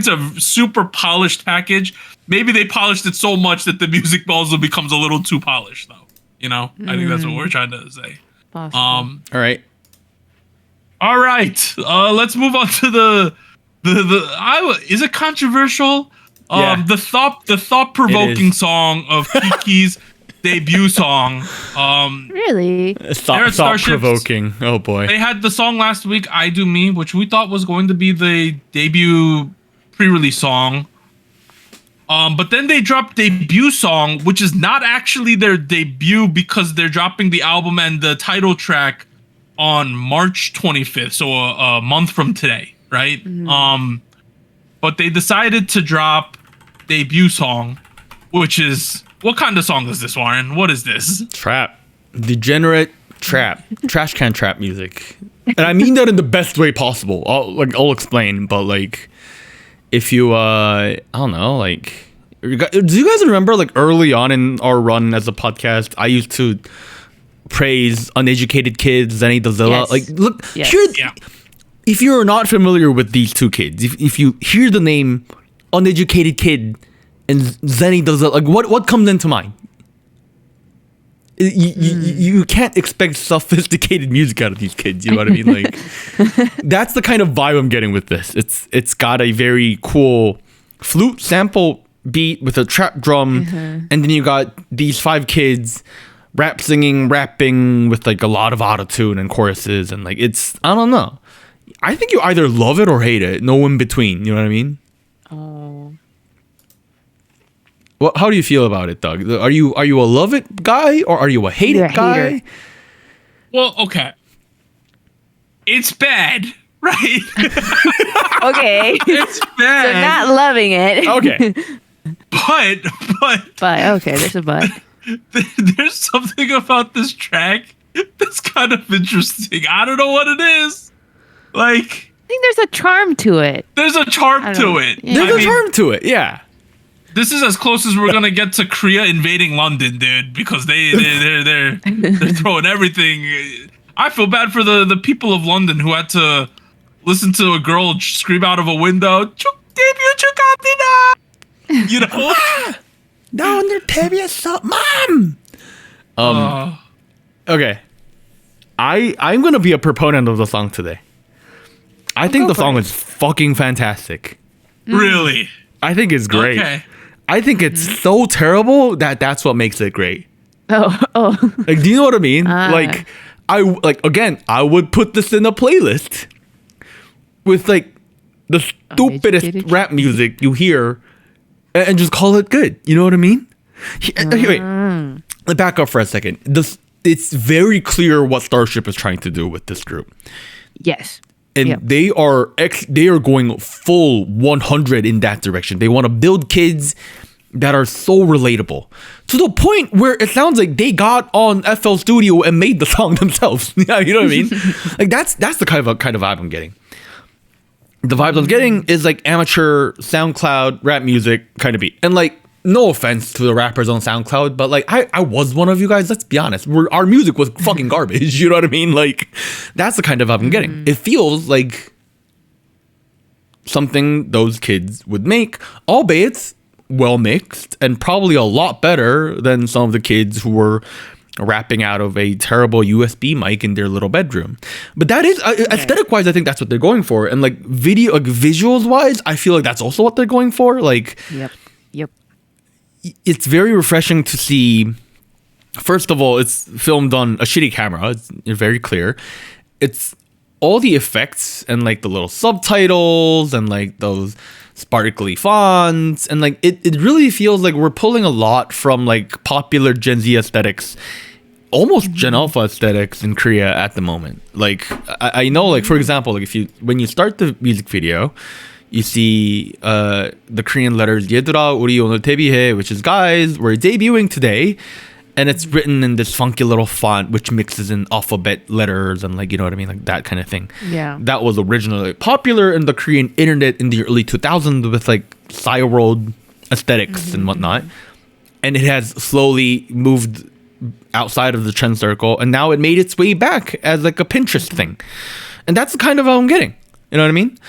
a super polished package. Maybe they polished it so much that the music also becomes a little too polished, though. I think that's what we're trying to say. Possible. All right. Let's move on to the is it controversial? Yeah. The thought-provoking song of KiiKii's debut song. Really? Thought-provoking. Oh boy. They had the song last week, I Do Me, which we thought was going to be the debut pre-release song. But then they dropped debut song, which is not actually their debut because they're dropping the album and the title track on March 25th, so a month from today, right? Mm-hmm. But they decided to drop debut song, which is what kind of song is this, Warren? What is this? Trap, degenerate trap, trash can trap music, and I mean that in the best way possible. I'll explain, but like. If you, I don't know, like, do you guys remember, like, early on in our run as a podcast, I used to praise Uneducated Kids, Zenny Dozilla? Yes. Like, look, yes. If you're not familiar with these two kids, if you hear the name Uneducated Kid and Zenny Dozilla, like, what comes into mind? You can't expect sophisticated music out of these kids. You know what I mean? Like, that's the kind of vibe I'm getting with this. It's got a very cool flute sample beat with a trap drum, and then you got these 5 kids rapping with like a lot of autotune and choruses, and like it's, I don't know. I think you either love it or hate it. No in between. You know what I mean? Oh. Well, how do you feel about it, Doug? Are you a love it guy or are you a hate it guy? Hater. Well, okay. It's bad, right? Okay. It's bad. So not loving it. Okay. But okay, there's a but. There's something about this track that's kind of interesting. I don't know what it is. Like, I think there's a charm to it. There's a charm to it. Yeah. There's a charm to it, yeah. This is as close as we're gonna get to Korea invading London, dude, because they're throwing everything. I feel bad for the people of London who had to listen to a girl scream out of a window, "Chuk debut chukapina," you know. No, they're 데뷔했어, mom. Okay, I'm gonna be a proponent of the song today. I think the song is fucking fantastic. Really? I think it's great. Okay. I think it's so terrible that's what makes it great. Oh. Like, do you know what I mean? Like, I would put this in a playlist with like the stupidest rap music you hear, and just call it good. You know what I mean? Wait, back up for a second. It's very clear what Starship is trying to do with this group. Yes. And they are going full 100 in that direction. They want to build kids that are so relatable to the point where it sounds like they got on FL Studio and made the song themselves. Yeah, you know what I mean? Like that's the kind of vibe I'm getting. The vibe I'm getting is like amateur SoundCloud rap music kind of beat. And like, no offense to the rappers on SoundCloud, but like I was one of you guys. Let's be honest. Our music was fucking garbage. You know what I mean? Like that's the kind of vibe I'm getting. It feels like something those kids would make, albeit well mixed and probably a lot better than some of the kids who were rapping out of a terrible USB mic in their little bedroom. But that is aesthetic wise, I think that's what they're going for. And like visuals wise, I feel like that's also what they're going for. Like, Yep. It's very refreshing to see. First of all, it's filmed on a shitty camera. It's very clear. It's all the effects and like the little subtitles and like those sparkly fonts, and like it really feels like we're pulling a lot from like popular Gen Z aesthetics, almost Gen Alpha aesthetics in Korea at the moment. Like I know, like for example, like when you start the music video, you see the Korean letters 얘들아 우리 오늘 데뷔해, which is guys, we're debuting today, and it's written in this funky little font which mixes in alphabet letters and like, you know what I mean, like that kind of thing. Yeah. That was originally popular in the Korean internet in the early 2000s with like Cyworld aesthetics and whatnot, and it has slowly moved outside of the trend circle, and now it made its way back as like a Pinterest thing, and that's the kind of how I'm getting. You know what I mean?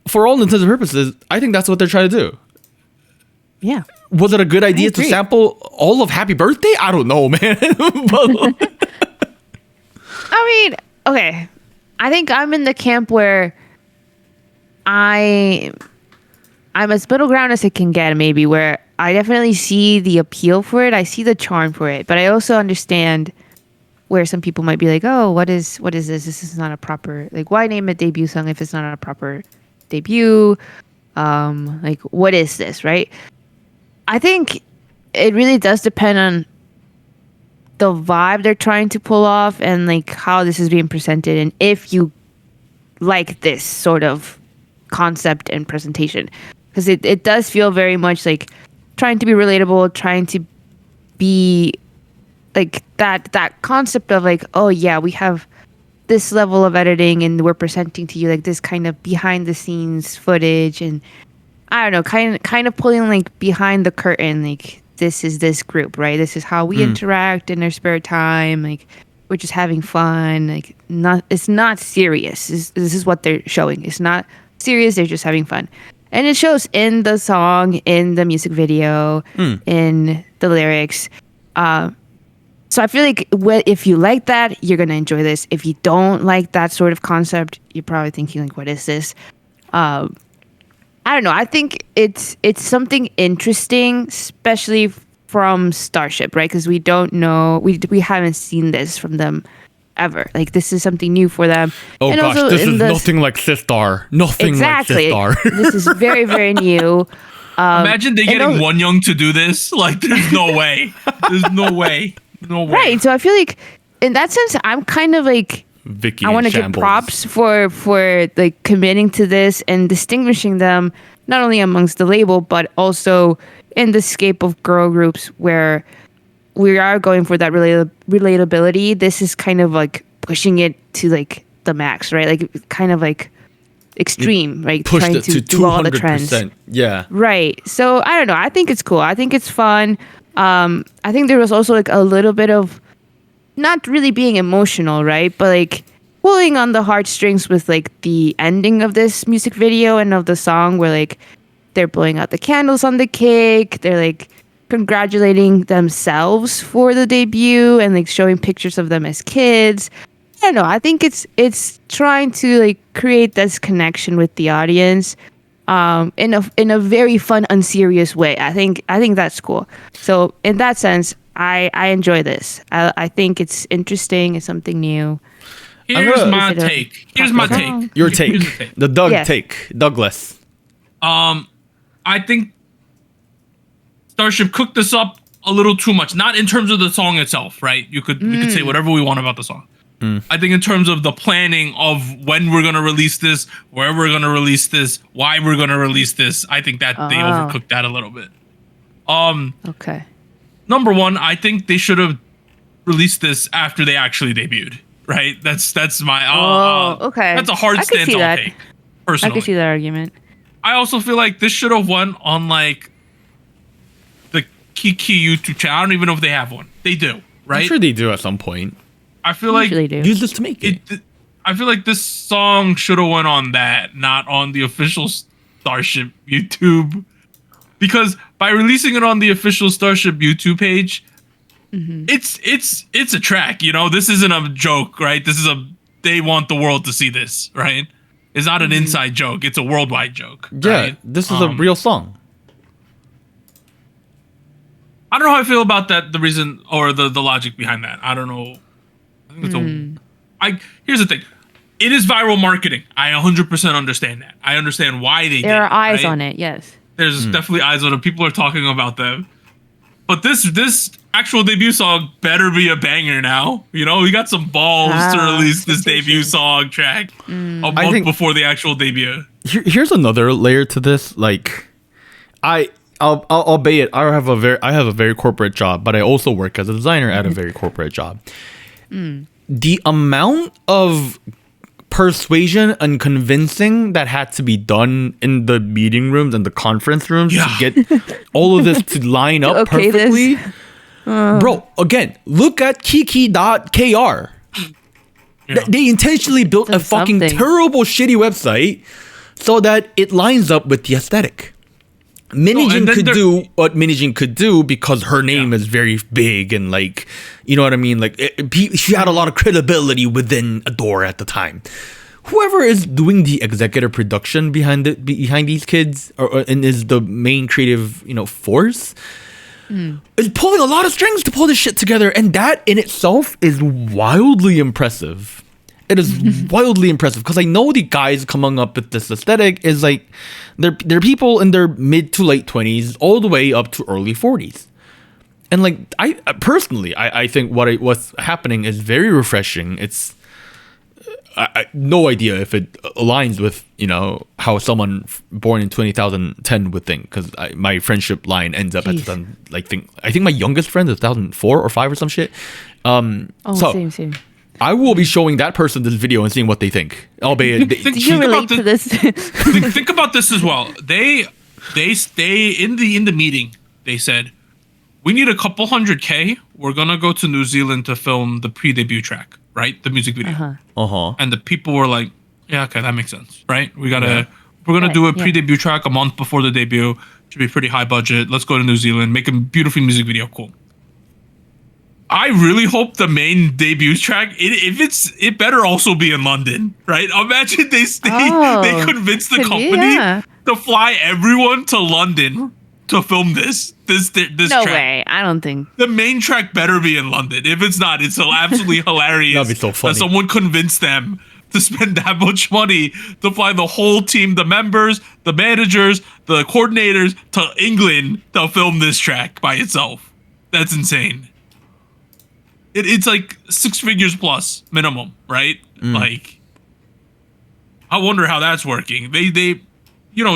For all intents and purposes, I think that's what they're trying to do. Yeah. Was it a good idea to sample all of Happy Birthday? I don't know, man. I mean, okay. I think I'm in the camp where I'm as middle ground as it can get, maybe, where I definitely see the appeal for it. I see the charm for it, but I also understand where some people might be like, oh, what is this? This is not a proper, like, why name a debut song if it's not a proper debut? Like, what is this, right? I think it really does depend on the vibe they're trying to pull off and like how this is being presented, and if you like this sort of concept and presentation, because it does feel very much like trying to be relatable, trying to be like that concept of like, oh yeah, we have this level of editing and we're presenting to you like this kind of behind the scenes footage, and I don't know, kind of pulling like behind the curtain, like this is this group, right? This is how we interact in their spare time, like we're just having fun, like it's not serious. This is what they're showing. It's not serious, they're just having fun. And it shows in the song, in the music video, in the lyrics. So I feel like if you like that, you're going to enjoy this. If you don't like that sort of concept, you're probably thinking like, what is this? I don't know. I think it's something interesting, especially from Starship, right? Because we don't know, we haven't seen this from them ever. Like this is something new for them. Oh and gosh, this is nothing like Sistar. Nothing exactly. like Sistar. This is very, very new. Imagine they getting Wonyoung to do this. Like, there's no way. There's no way. No way. Right. So I feel like, in that sense, I'm kind of like, Vicky I want to give props for like committing to this and distinguishing them not only amongst the label but also in the scape of girl groups where we are going for that relatability. This is kind of like pushing it to like the max, right? Like kind of like extreme, right? Pushed trying it to do all the trends. Yeah. Right. So I don't know. I think it's cool. I think it's fun. I think there was also like a little bit of not really being emotional, right? But like pulling on the heartstrings with like the ending of this music video and of the song where like they're blowing out the candles on the cake. They're like congratulating themselves for the debut and like showing pictures of them as kids. I don't know. I think it's trying to like create this connection with the audience in a very fun, unserious way. I think that's cool. So in that sense, I enjoy this. I think it's interesting. It's something new. Here's my take. Your take. The Doug take. Douglas. I think Starship cooked this up a little too much. Not in terms of the song itself, right? We could say whatever we want about the song. I think in terms of the planning of when we're going to release this, where we're going to release this, why we're going to release this, I think that they overcooked that a little bit. Okay. Number one, I think they should have released this after they actually debuted, right? That's my... okay. That's a hard stance I'll take, personally. I can see that argument. I also feel like this should have won on, like, the KiiiKiii YouTube channel. I don't even know if they have one. They do, right? I'm sure they do at some point. I feel like use this to make it. I feel like this song should have went on that, not on the official Starship YouTube, because by releasing it on the official Starship YouTube page, it's a track. You know, this isn't a joke, right? They want the world to see this, right? It's not an inside joke. It's a worldwide joke. Yeah, right? This is a real song. I don't know how I feel about that. The reason or the logic behind that, I don't know. I think it's here's the thing. It is viral marketing. I 100% understand that. I understand why they there did are eyes right? on it, yes. There's definitely eyes on it. People are talking about them. But this actual debut song better be a banger now. You know, we got some balls to release this debut song track a month before the actual debut. Here's another layer to this. Like, I'll bet it. I have a very corporate job, but I also work as a designer at a very corporate job. The amount of persuasion and convincing that had to be done in the meeting rooms and the conference rooms to get all of this to line up perfectly. Bro, again, look at KiiiKiii.kr. They intentionally built a fucking terrible, shitty website so that it lines up with the aesthetic. Minijin could do what Minijin could do because her name is very big and, like, you know what I mean? Like, she had a lot of credibility within Adore at the time. Whoever is doing the executive production behind these kids and is the main creative, force is pulling a lot of strings to pull this shit together, and that in itself is wildly impressive. It is wildly impressive because I know the guys coming up with this aesthetic is like they're people in their mid to late 20s all the way up to early 40s, and like I personally think what's happening is very refreshing. It's I no idea if it aligns with how someone born in 2010 would think, because my friendship line ends up at I think my youngest friend is 2004 or 5 or some shit. Same. I will be showing that person this video and seeing what they think. Albeit, do you relate to this? Think about this as well. They stay in the meeting. They said, we need a couple $100K. We're gonna go to New Zealand to film the pre-debut track, right? The music video. And the people were like, yeah, okay, that makes sense, right? We're gonna do a pre-debut track a month before the debut. Should be pretty high budget. Let's go to New Zealand, make a beautiful music video. Cool. I really hope the main debut track, it better also be in London, right? Imagine they convince the company to fly everyone to London to film this no track. way. I don't think The main track better be in London. If it's not, it's so absolutely hilarious. That'd be so funny. That someone convinced them to spend that much money to fly the whole team, the members, the managers, the coordinators to England to film this track by itself. That's insane. It's like 6 figures plus minimum, right? Like, I wonder how that's working. They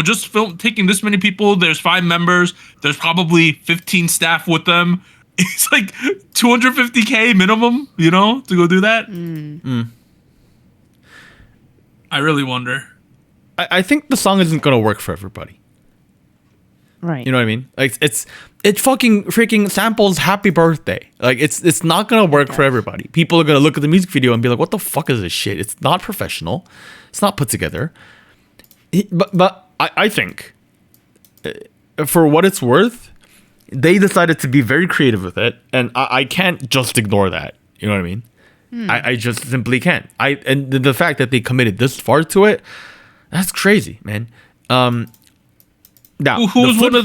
just taking this many people. There's 5 members. There's probably 15 staff with them. It's like $250K minimum, to go do that. I really wonder. I think the song isn't gonna work for everybody. right. You know what I mean? Like it fucking freaking samples "Happy Birthday." Like it's not gonna work for everybody. People are gonna look at the music video and be like, "What the fuck is this shit? It's not professional. It's not put together." But I think, for what it's worth, they decided to be very creative with it, and I can't just ignore that. You know what I mean? I just simply can't. And the fact that they committed this far to it, that's crazy, man. Now, who's one of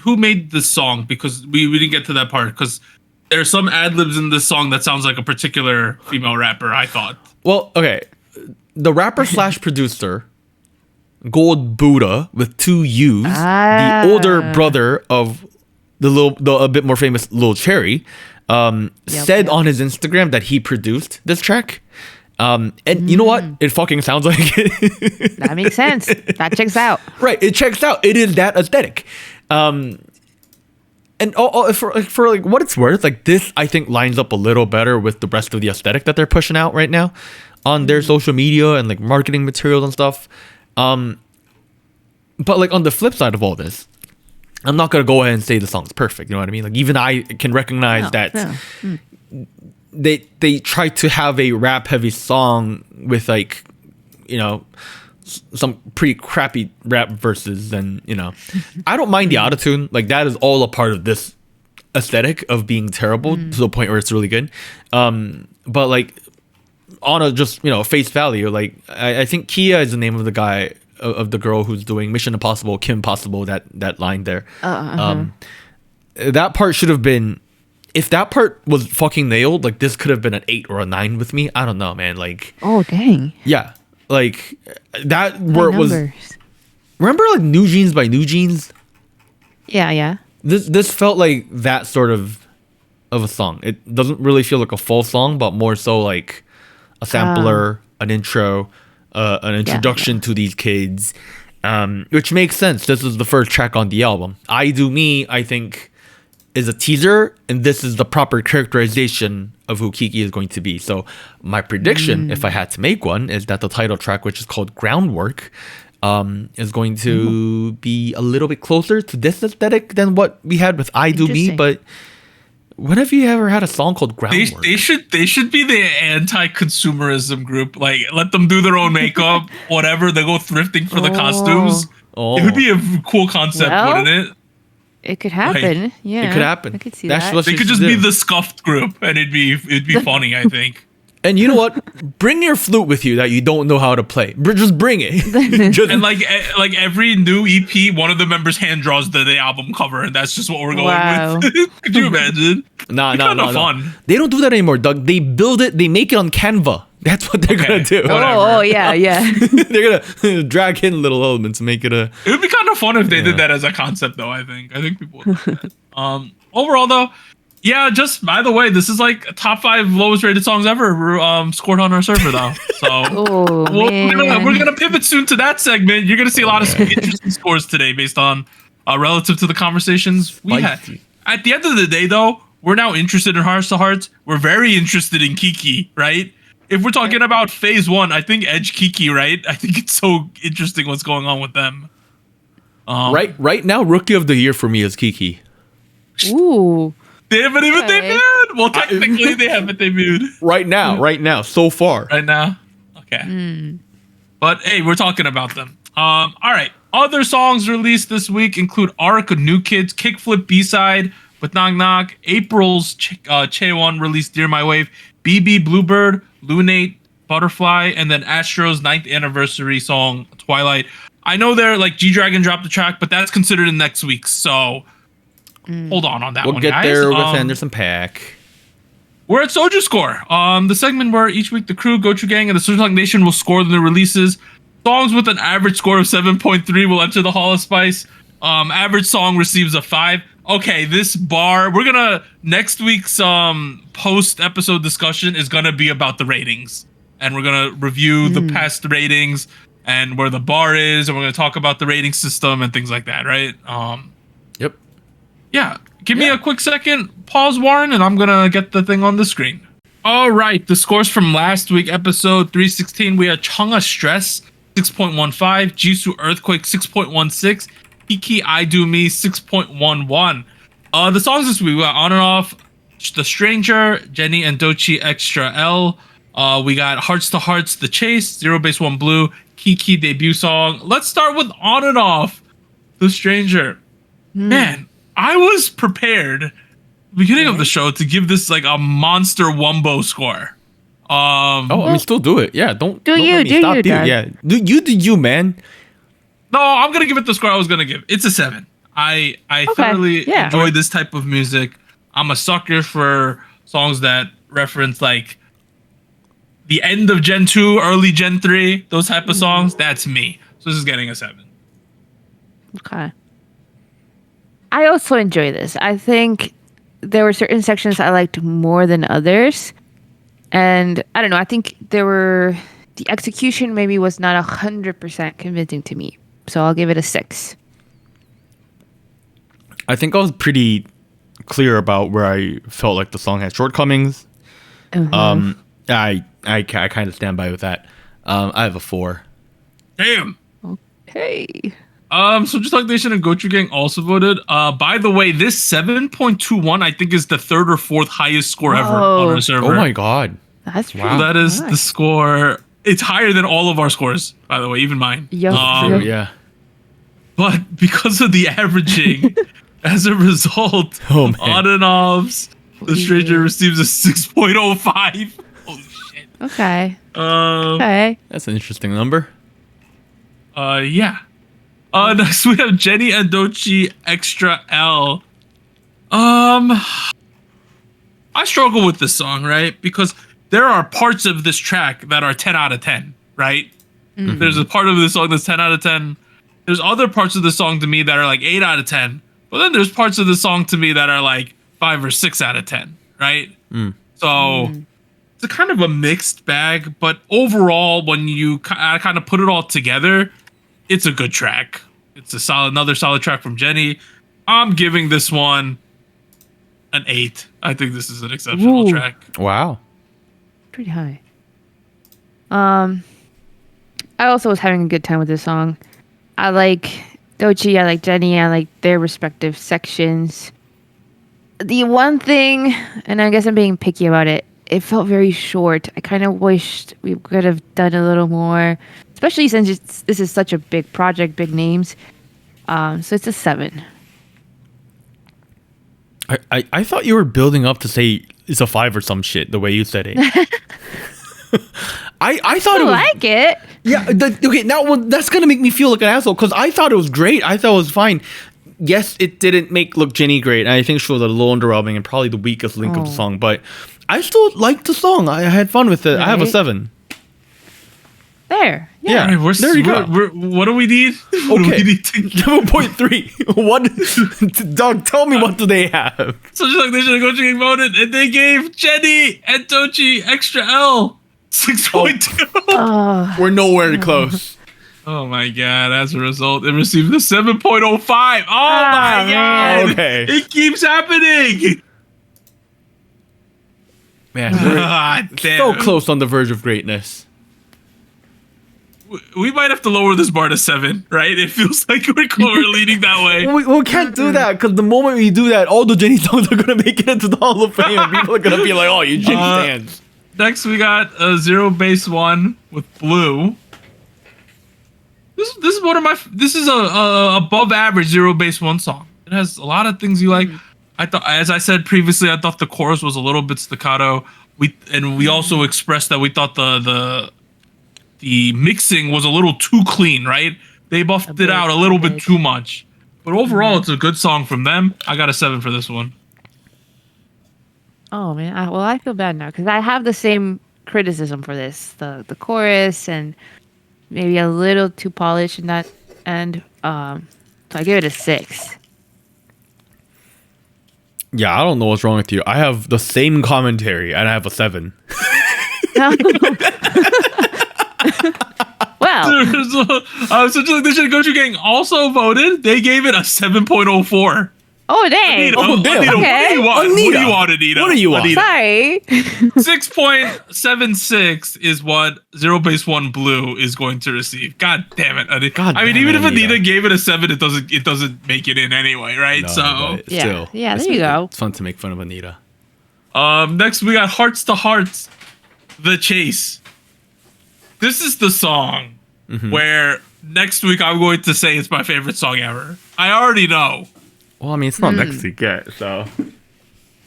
who made this song? Because we didn't get to that part, because there's some ad libs in this song that sounds like a particular female rapper, I thought. Well, okay, the rapper slash producer, Gold Buddha with 2 U's, the older brother of the a bit more famous Lil Cherry, said on his Instagram that he produced this track. And you know what? It fucking sounds like it. That makes sense. That checks out. Right, it checks out. It is that aesthetic. And for like what it's worth, like this, I think lines up a little better with the rest of the aesthetic that they're pushing out right now on their social media and like marketing materials and stuff. But like on the flip side of all this, I'm not gonna go ahead and say the song's perfect. You know what I mean? Like even I can recognize that they try to have a rap heavy song with like, some pretty crappy rap verses, and I don't mind the autotune. Like that is all a part of this aesthetic of being terrible to the point where it's really good. But like on a just face value, like I think Kia is the name of the guy of the girl who's doing Mission Impossible, Kim Possible, that line there. That part should have been, if that part was fucking nailed, like this could have been an 8 or a 9 with me. I don't know, man. Like, oh dang, yeah, like that where it was. Remember like New Jeans by New Jeans? Yeah. This felt like that sort of a song. It doesn't really feel like a full song, but more so like a sampler, an intro, an introduction to these kids, which makes sense. This is the first track on the album. I Do Me, I think, is a teaser, and this is the proper characterization of who KiiKiii is going to be. So my prediction, if I had to make one, is that the title track, which is called Groundwork, is going to be a little bit closer to this aesthetic than what we had with I Do Me. But when have you ever had a song called Groundwork? They should be the anti-consumerism group. Like, let them do their own makeup, whatever. They go thrifting for the costumes. It would be a cool concept, wouldn't it? It could happen. Like, yeah, it could happen. I could see That's that. what They could just be the scuffed group, and it'd be funny, I think. And you know what? Bring your flute with you that you don't know how to play. Just bring it. And like every new EP, one of the members hand draws the album cover, and that's just what we're going with. Could you imagine? No. Fun. They don't do that anymore, Doug. They build it. They make it on Canva. That's what they're gonna do. Oh yeah. They're gonna drag in little elements and make it a. It would be kind of fun if they did that as a concept, though. I think people would do that. Overall, though. Yeah, just by the way, this is like top 5 lowest rated songs ever scored on our server, though. So we're gonna pivot soon to that segment. You're gonna see a lot of interesting scores today based on relative to the conversations we had. At the end of the day, though, we're now interested in Hearts2Hearts. We're very interested in KiiKiii, right? If we're talking about phase 1, I think Edge KiiKiii, right? I think it's so interesting what's going on with them. Right now, Rookie of the Year for me is KiiKiii. Ooh. They haven't even debuted. Well, technically, they haven't debuted. Right now, so far. Right now? Okay. But, hey, we're talking about them. All right. Other songs released this week include Arc, New Kids, Kickflip B-Side with Knock Knock, April's Chaewon released Dear My Wave, BB Bluebird, Lunate, Butterfly, and then Astro's 9th anniversary song, Twilight. I know they're like G-Dragon dropped the track, but that's considered in next week. So hold on that one, We'll get guys. there with Anderson .Paak. We're at SojuScore, the segment where each week the crew, Doechii Gang, and the SojuTalk Nation will score the releases. Songs with an average score of 7.3 will enter the Hall of Spice. Average song receives a 5. Okay, this bar, we're gonna, next week's post-episode discussion is gonna be about the ratings. And we're gonna review the past ratings and where the bar is, and we're gonna talk about the rating system and things like that, right? Yep. Yeah. Give me a quick second. Pause, Warren, and I'm going to get the thing on the screen. All right. The scores from last week, episode 316. We had Chungha Stress, 6.15. Jisoo Earthquake, 6.16. KiiKiii I Do Me, 6.11. The songs this week, we got On and Off, The Stranger, Jennie and Doechii ExtraL. We got Hearts2Hearts, The Chase, ZEROBASEONE Blue, KiiKiii debut song. Let's start with On and Off, The Stranger. Man, I was prepared beginning of the show to give this like a monster wumbo score. I mean, still do it. Yeah, don't do let me stop you. Dad. Yeah, do you, man. No, I'm gonna give it the score I was gonna give. It's a 7. I thoroughly enjoy this type of music. I'm a sucker for songs that reference like the end of Gen 2, early Gen 3, those type of songs. That's me. So this is getting a 7. Okay. I also enjoy this. I think there were certain sections I liked more than others. And I don't know, I think the execution maybe was not 100% convincing to me. So I'll give it a 6. I think I was pretty clear about where I felt like the song had shortcomings. I kind of stand by with that. I have a 4. Damn. Okay. SojuTalk Nation and Doechii Gang also voted. By the way, this 7.21 I think is the 3rd or 4th highest score ever on our server. Oh my god. That's wow. That is the score. It's higher than all of our scores, by the way, even mine. Yeah. But because of the averaging, as a result, On and Off's The Stranger receives a 6.05. Holy shit. Okay. Okay. That's an interesting number. Yeah. Next we have Jennie and Doechii ExtraL. I struggle with this song, right? Because there are parts of this track that are 10 out of 10, right? Mm-hmm. There's a part of this song that's 10 out of 10. There's other parts of the song to me that are like 8 out of 10. But then there's parts of the song to me that are like 5 or 6 out of 10, right? So it's a kind of a mixed bag. But overall, when you kind of put it all together, it's a good track. It's another solid track from Jennie. I'm giving this one an 8. I think this is an exceptional track. Wow. Pretty high. I also was having a good time with this song. I like Doechii, I like Jennie, I like their respective sections. The one thing, and I guess I'm being picky about it, it felt very short. I kind of wished we could have done a little more, especially since this is such a big project, big names. So it's a 7. I thought you were building up to say it's a 5 or some shit, the way you said it. I thought it was, like it. Yeah. Okay. Now that's gonna make me feel like an asshole because I thought it was great. I thought it was fine. Yes, it didn't make Jennie great. And I think she was a little underwhelming and probably the weakest link of the song. But I still liked the song. I had fun with it. Right. I have a 7. There. Yeah. Right, there you go. What do we need? Okay. 7.3. What? Doug, tell me what do they have? So just like they should have Doechii voted, and they gave Jennie and Doechii ExtraL 6.2. We're nowhere close. Oh my god! As a result, it received a 7.05. Oh my god! Okay. It keeps happening. Man, so close on the verge of greatness. We might have to lower this bar to 7, right? It feels like we're leading that way. We can't do that because the moment we do that, all the Jennie songs are gonna make it into the Hall of Fame. People are gonna be like, "Oh, you Jennie fans." Next, we got ZEROBASEONE with Blue. This is one of my. This is a above average ZEROBASEONE song. It has a lot of things you like. I thought, as I said previously, I thought the chorus was a little bit staccato. We also expressed that we thought the mixing was a little too clean, right? They buffed it out a little bit too much. But overall, it's a good song from them. I got a 7 for this one. Oh man, I feel bad now because I have the same criticism for this. The chorus and maybe a little too polished in that end. So I give it a 6. Yeah, I don't know what's wrong with you. I have the same commentary and I have a 7. Well, SojuTalk Gochu Gang also voted. They gave it a 7.04. Oh dang! Anita, Okay. What do you want, Anita? What do you want? Sorry. 6.76 is what ZEROBASEONE Blue is going to receive. God damn it, Anita. Even if Anita gave it a 7, it doesn't make it in anyway, right? No, so yeah, there you go. It's fun to make fun of Anita. Next we got Hearts2Hearts, The Chase. This is the song where next week I'm going to say it's my favorite song ever. I already know. Well, I mean, it's not next week yet, so.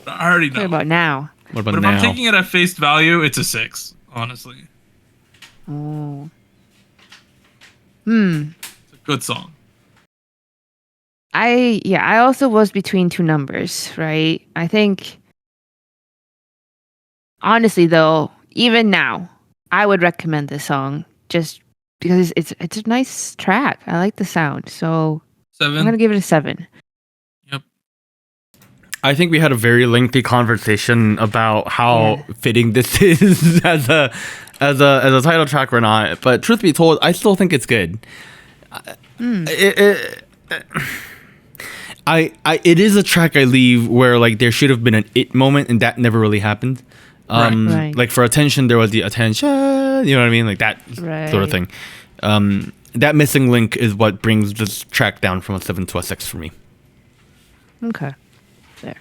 I already know. What about now? What about But if now? I'm taking it at face value, it's a 6, honestly. Oh. It's a good song. I also was between two numbers, right? I think honestly though, even now, I would recommend this song just because it's a nice track. I like the sound. So 7. I'm gonna give it a 7. Yep. I think we had a very lengthy conversation about how fitting this is as a title track or not. But truth be told, I still think it's good. It is a track I leave where like there should have been an it moment and that never really happened. Right. Like for attention, there was the attention. You know what I mean? Like that sort of thing. That missing link is what brings this track down from a 7 to a 6 for me. Okay. There.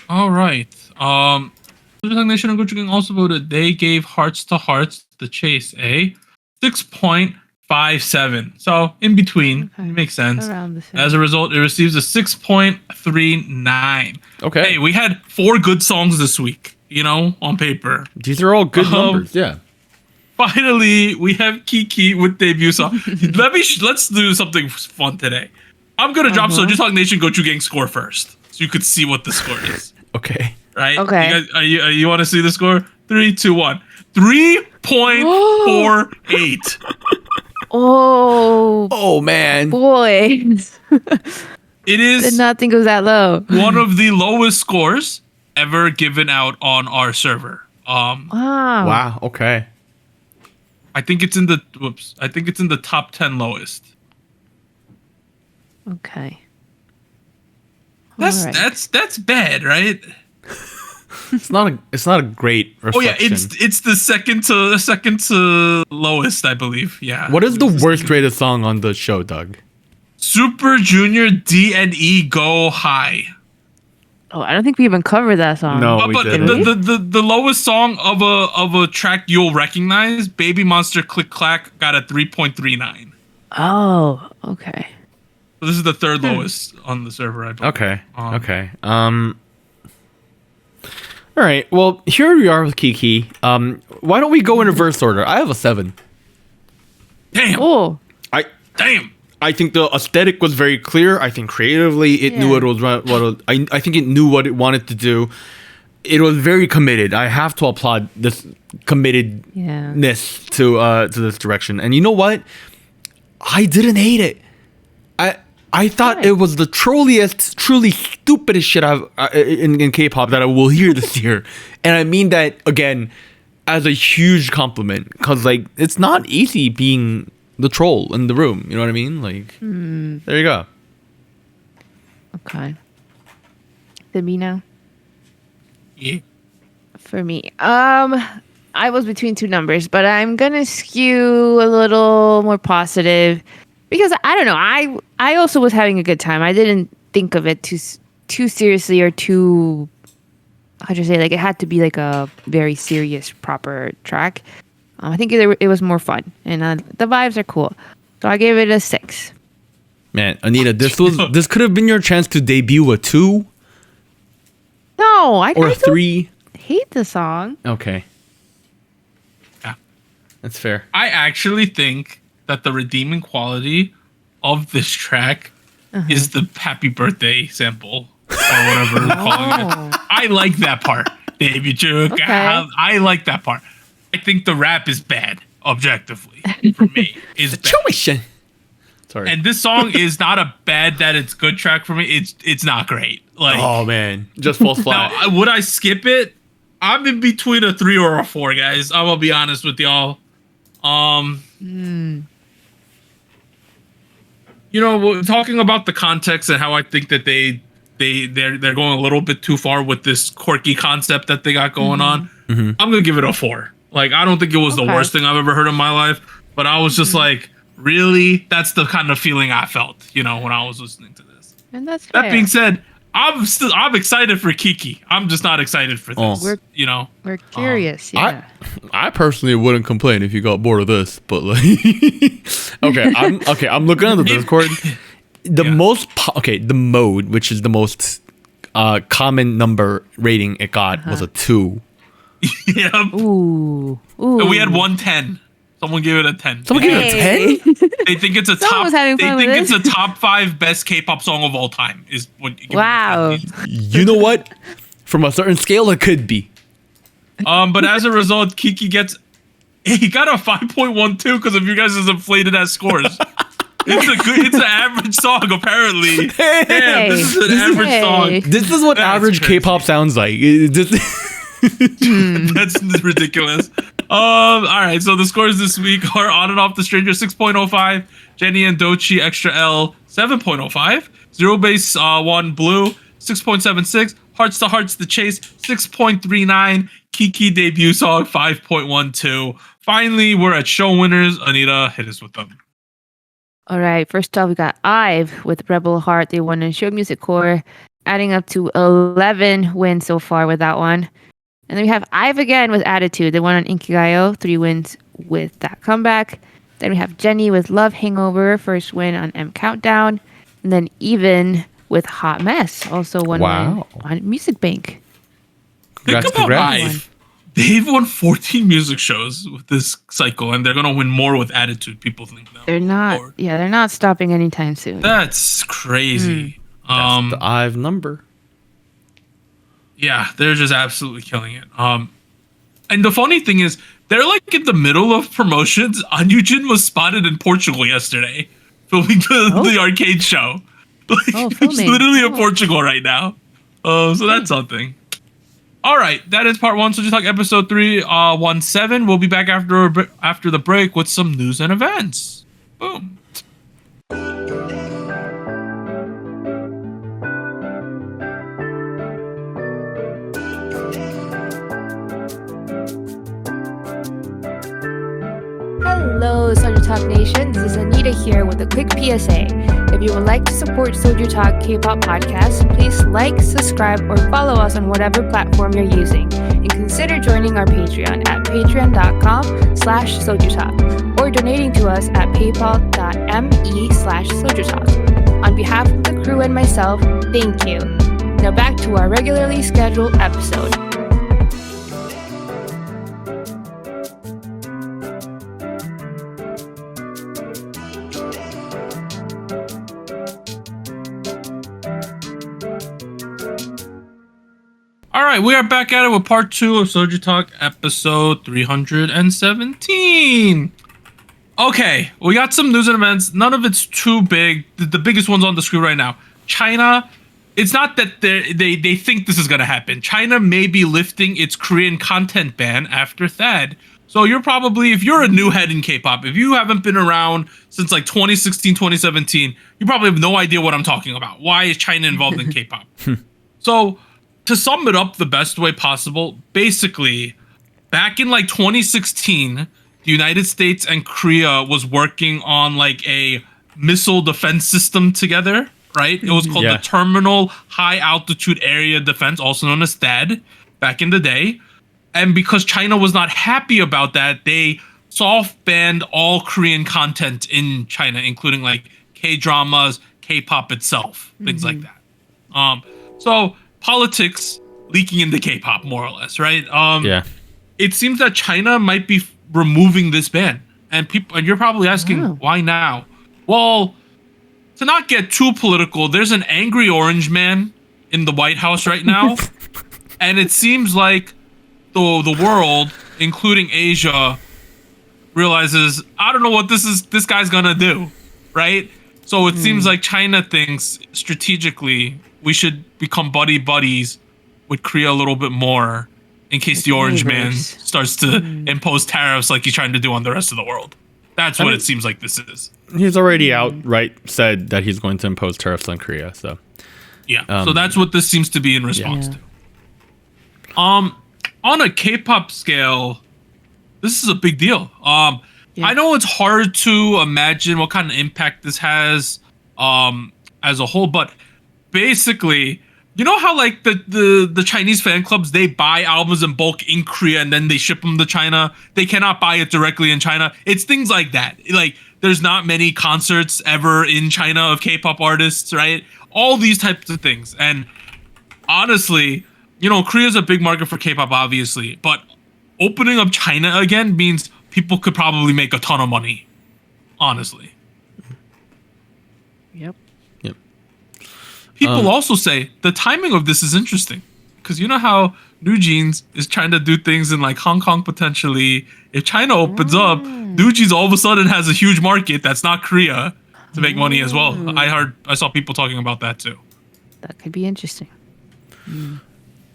All right. SojuTalk Nation and Gochu Gang also voted. They gave Hearts2Hearts, The Chase, a 6.57. So in between, it makes sense. Around the same. As a result, it receives a 6.39. Okay. Hey, we had 4 good songs this week. On paper. These are all good numbers. Yeah. Finally, we have KiiiKiii with debut song. Let's do something fun today. I'm gonna drop SojuTalk Nation Gochu Gang score first, so you could see what the score is. Okay. Right? Okay. You guys, you want to see the score? 3, 2, 1. 3.48. Oh man. boy. It is Did not think it was that low. one of the lowest scores ever given out on our server. Wow. Wow. Okay. I think it's in the top 10 lowest. Okay. That's All right. that's bad, right? It's not a great reflection. Oh yeah, it's the second to lowest, I believe. Yeah. What is the worst rated song on the show, Doug? Super Junior D&E Go High. Oh, I don't think we even covered that song. No. we But didn't. the lowest song of a track you'll recognize, Baby Monster Click Clack, got a 3.39. Oh, okay. So this is the third lowest on the server, I believe. Okay. Okay. All right. Well, here we are with KiiiKiii. Why don't we go in reverse order? I have a 7. Damn. Oh, Damn. I think the aesthetic was very clear. I think creatively it knew what it was. I think it knew what it wanted to do. It was very committed. I have to applaud this committedness to this direction. And you know what? I didn't hate it. I thought it was the trolliest, truly stupidest shit I've in K-pop that I will hear this year. And I mean that again as a huge compliment, because like it's not easy being the troll in the room. You know what I mean? Like there you go. okay. Did me now? Yeah. For me, I was between two numbers, but I'm gonna skew a little more positive because I don't know. I also was having a good time. I didn't think of it too seriously or too. How'd you say? Like it had to be like a very serious, proper track. I think it was more fun, and the vibes are cool. So I gave it a 6. Man, Anita, this could have been your chance to debut a 2 No, I or a don't 3. hate the song. Okay, Yeah. that's fair. I actually think that the redeeming quality of this track is the happy birthday sample or whatever we're calling it. I like that part, Baby Juke. Okay. I like that part. I think the rap is bad, objectively, for me. Is bad. Sorry. And this song is not a bad that it's good track for me. It's not great. Like, oh man, just falls flat. Now, would I skip it? I'm in between a 3 or a 4, guys. I'm gonna be honest with y'all. You know, talking about the context and how I think that they're going a little bit too far with this quirky concept that they got going on. I'm gonna give it a 4. Like, I don't think it was the worst thing I've ever heard in my life, but I was just like, really? That's the kind of feeling I felt, you know, when I was listening to this. And that's fair. That being said, I'm excited for KiiiKiii. I'm just not excited for this. We're curious. I personally wouldn't complain if you got bored of this, but like, I'm looking at the Discord. The the mode, which is the most common number rating it got, was a 2. Yep. Ooh. And we had 110. Someone gave it a 10. Someone gave it a 10? They think it's a top. They think it's a top 5 best K-pop song of all time. Is what? Wow. You know what? From a certain scale, it could be. But as a result, he got a 5.12 because of you guys' inflated ass scores. It's an average song apparently. Damn, this is an average song. This is what average K-pop sounds like. That's ridiculous. All right, so the scores this week are On and Off the Stranger 6.05, Jennie and Doechii ExtraL 7.05, ZEROBASEONE Blue 6.76, Hearts2Hearts The Chase 6.39, KiiiKiii debut song 5.12. Finally, we're at show winners. Anita, hit us with them. All right, first off, we got IVE with Rebel Heart. They won in Show Music Core, adding up to 11 wins so far with that one. And then we have IVE again with Attitude. They won on Inkigayo, 3 wins with that comeback. Then we have Jennie with Love Hangover, first win on M Countdown. And then Even with Hot Mess, also one win on Music Bank. Think about IVE. They've won 14 music shows with this cycle, and they're gonna win more with Attitude. People think now. They're not. Yeah, they're not stopping anytime soon. That's crazy. That's the IVE number. Yeah, they're just absolutely killing it. And the funny thing is, they're like in the middle of promotions. Anyujin was spotted in Portugal yesterday, filming the arcade show. Like, he's literally in Portugal right now. So that's something. All right, that is part 1. So just like episode 317. We'll be back after the break with some news and events. Boom. Hello, SojuTalk Nation. This is Anita here with a quick PSA. If you would like to support SojuTalk Kpop Podcast, please like, subscribe, or follow us on whatever platform you're using. And consider joining our Patreon at patreon.com/SojuTalk or donating to us at paypal.me/SojuTalk. On behalf of the crew and myself, thank you. Now back to our regularly scheduled episode. All right, we are back at it with part 2 of SojuTalk episode 317. Okay, we got some news and events. None of it's too big. The biggest one's on the screen right now. China, it's not that they think this is going to happen. China may be lifting its Korean content ban after THAAD. So you're probably, if you're a new head in K-pop, if you haven't been around since like 2016, 2017, you probably have no idea what I'm talking about. Why is China involved in K-pop? So to sum it up the best way possible, basically, back in like 2016, the United States and Korea was working on like a missile defense system together, right? It was called the Terminal High Altitude Area Defense, also known as THAAD, back in the day. And because China was not happy about that, they soft banned all Korean content in China, including like K-dramas, K-pop itself, things like that. So politics leaking into K-pop, more or less, right? It seems that China might be removing this ban, and you're probably asking why now. Well, to not get too political, there's an angry orange man in the White House right now, and it seems like the world, including Asia, realizes, I don't know what this guy's gonna do, right? So it seems like China thinks strategically we should become buddies with Korea a little bit more in case the orange man starts to impose tariffs like he's trying to do on the rest of the world. That's what it seems like this is. He's already outright said that he's going to impose tariffs on Korea. So yeah, so that's what this seems to be in response to. On a K-pop scale, this is a big deal. I know it's hard to imagine what kind of impact this has as a whole, but basically, you know how like the Chinese fan clubs, they buy albums in bulk in Korea and then they ship them to China. They cannot buy it directly in China. It's things like that. Like there's not many concerts ever in China of K-pop artists, right? All these types of things. And honestly, you know, Korea's a big market for K-pop, obviously, but opening up China again means people could probably make a ton of money, honestly. Yep. People also say the timing of this is interesting because you know how New Jeans is trying to do things in like Hong Kong potentially. If China opens up, New Jeans all of a sudden has a huge market that's not Korea to make money as well. I saw people talking about that too. That could be interesting.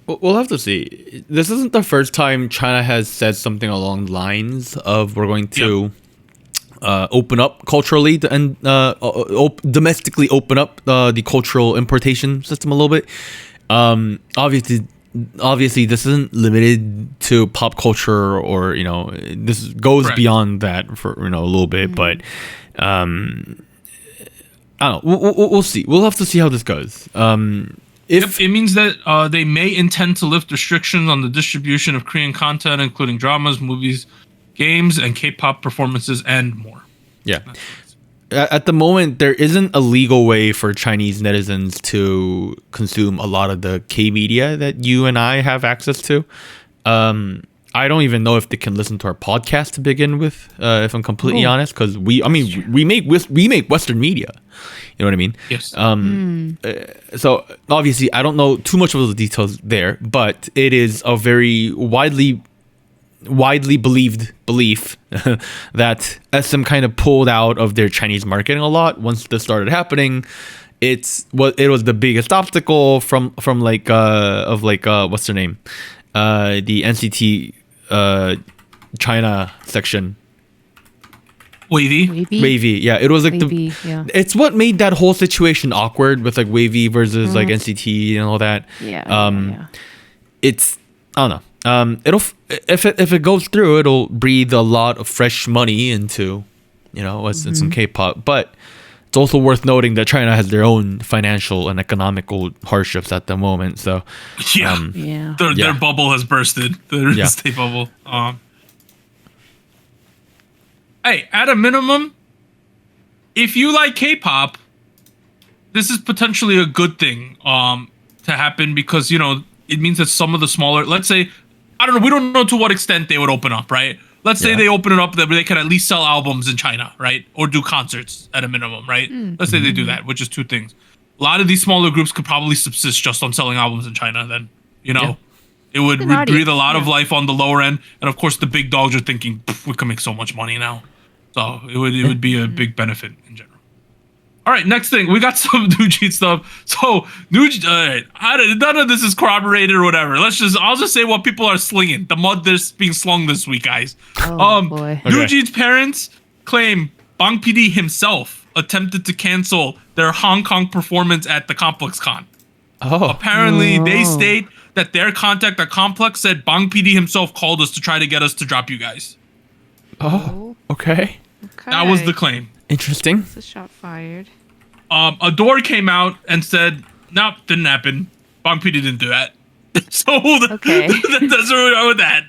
We'll have to see. This isn't the first time China has said something along the lines of we're going to open up culturally and domestically open up the cultural importation system a little bit. Obviously, this isn't limited to pop culture, or you know, this goes beyond that for a little bit. But I don't know. We'll see. We'll have to see how this goes. It means that they may intend to lift restrictions on the distribution of Korean content, including dramas, movies, games, and K-pop performances, and more. Yeah. At the moment, there isn't a legal way for Chinese netizens to consume a lot of the K-media that you and I have access to. I don't even know if they can listen to our podcast to begin with, if I'm completely honest, because we make Western media. You know what I mean? Yes. So obviously, I don't know too much of the details there, but it is a very widely believed belief that SM kind of pulled out of their Chinese marketing a lot once this started happening. It was the biggest obstacle from what's their name, the NCT China section. Wavy, yeah. It was like it's what made that whole situation awkward with like Wavy versus like NCT and all that. It's, I don't know. It'll if it goes through, it'll breathe a lot of fresh money into, some K-pop. But it's also worth noting that China has their own financial and economical hardships at the moment. So their bubble has bursted. The real estate bubble. Hey, at a minimum, if you like K-pop, this is potentially a good thing to happen because it means that some of the smaller, let's say, I don't know, we don't know to what extent they would open up, right? Let's say they open it up that they can at least sell albums in China, right? Or do concerts at a minimum, right? Let's say they do that, which is two things. A lot of these smaller groups could probably subsist just on selling albums in China then, It would breathe a lot of life on the lower end. And of course, the big dogs are thinking, we can make so much money now. So it would be a big benefit in general. All right, next thing. We got some Doechii stuff. So, none of this is corroborated or whatever. I'll just say what people are slinging. The mud that's being slung this week, guys. Oh, boy. Doechii's parents claim Bang PD himself attempted to cancel their Hong Kong performance at the Complex Con. Apparently, they state that their contact at Complex said Bang PD himself called us to try to get us to drop you guys. Okay. That was the claim. Interesting. That's a shot fired. Adore came out and said, nope, didn't happen. Bang PD didn't do that. So that's where we are with that,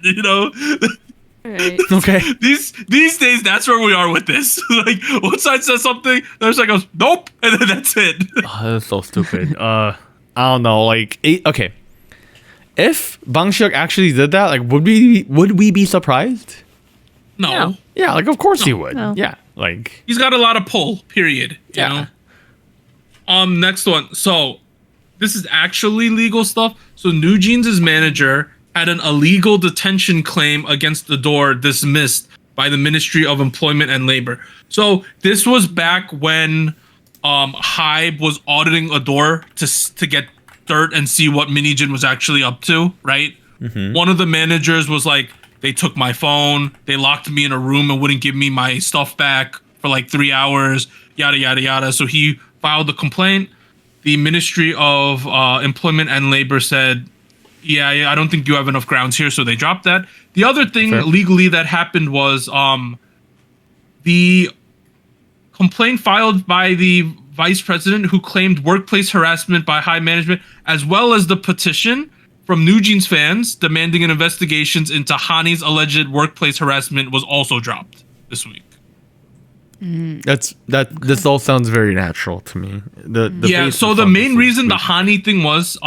Right. Okay. These days, that's where we are with this. Like, one side says something, the other side goes, nope, and then that's it. That's so stupid. I don't know. Like, okay. If Bang Hyuk actually did that, like, would we be surprised? No. Yeah, like, of course he would. No. Yeah, like... He's got a lot of pull, period. You know? Next one. So this is actually legal stuff. So New Jeans' manager had an illegal detention claim against the door dismissed by the Ministry of Employment and Labor. So this was back when Hybe was auditing Adore to get dirt and see what Minijin was actually up to, right? Mm-hmm. One of the managers was like, they took my phone, they locked me in a room and wouldn't give me my stuff back for like 3 hours, yada, yada, yada. So he filed a complaint. The Ministry of Employment and Labor said, yeah, I don't think you have enough grounds here, so they dropped that. The other thing legally that happened was the complaint filed by the vice president who claimed workplace harassment by high management, as well as the petition from New Jeans fans demanding an investigations into Hani's alleged workplace harassment was also dropped this week. This all sounds very natural to me. So the main reason the Hani thing was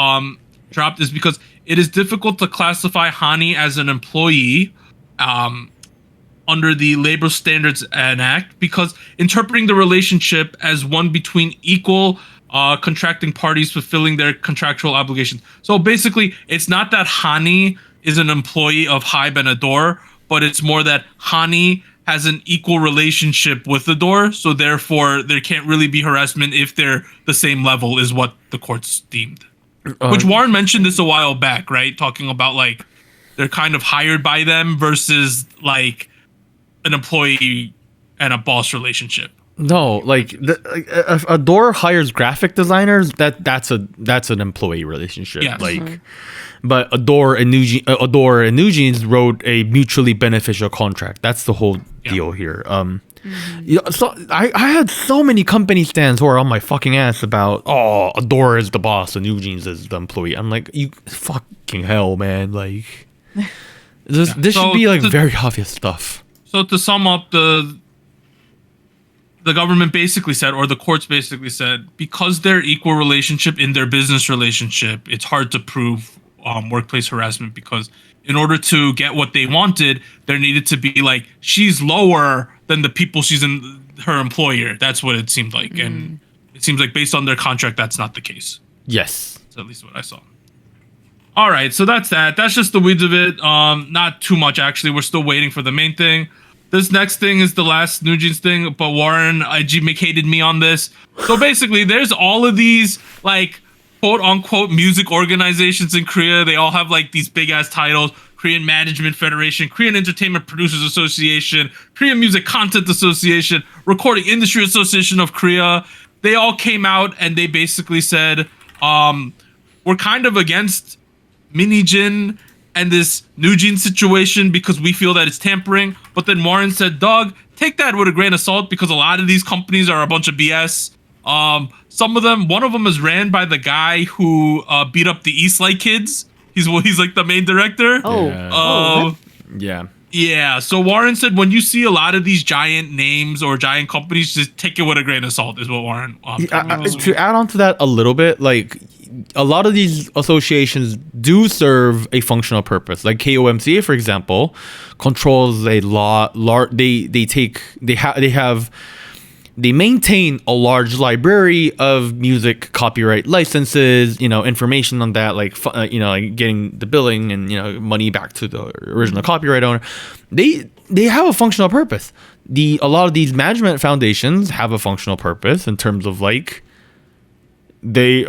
dropped is because it is difficult to classify Hani as an employee under the Labor Standards Act, because interpreting the relationship as one between equal contracting parties fulfilling their contractual obligations. So basically, it's not that Hani is an employee of Hybe and Adore, but it's more that Hani has an equal relationship with Adore, so therefore there can't really be harassment if they're the same level, is what the courts deemed. Which Warren mentioned this a while back, right? Talking about like they're kind of hired by them versus like an employee and a boss relationship. No, like if Adore hires graphic designers, that's an employee relationship. Yes. Like, but Adore and New Jeans wrote a mutually beneficial contract. That's the whole deal here. So I had so many company stands who are on my fucking ass about, Adore is the boss and New Jeans is the employee. I'm like, you fucking hell, man. Like, this should be like very obvious stuff. So to sum up, the government basically said, or the courts basically said, because they're equal relationship in their business relationship, it's hard to prove workplace harassment, because in order to get what they wanted, there needed to be like, she's lower than the people she's in her employer. That's what it seemed like. And it seems like based on their contract, that's not the case. Yes. That's at least what I saw. All right, so that's that. That's just the weeds of it. Not too much, actually. We're still waiting for the main thing. This next thing is the last New Jeans thing, but Warren IG hated me on this. So basically, there's all of these like quote unquote music organizations in Korea. They all have like these big ass titles: Korean Management Federation, Korean Entertainment Producers Association, Korean Music Content Association, Recording Industry Association of Korea. They all came out and they basically said, we're kind of against Minijin and this New Jeans situation because we feel that it's tampering. But then Warren said, Doug, take that with a grain of salt, because a lot of these companies are a bunch of BS. Some of them, one of them is ran by the guy who beat up the Eastlight kids. He's like the main director. Yeah. So Warren said, when you see a lot of these giant names or giant companies, just take it with a grain of salt, is what Warren. To add on to that a little bit, like a lot of these associations do serve a functional purpose. Like KOMCA, for example, controls a lot. They maintain a large library of music copyright licenses, information on that, like getting the billing and money back to the original copyright owner. They have a functional purpose. A lot of these management foundations have a functional purpose in terms of like they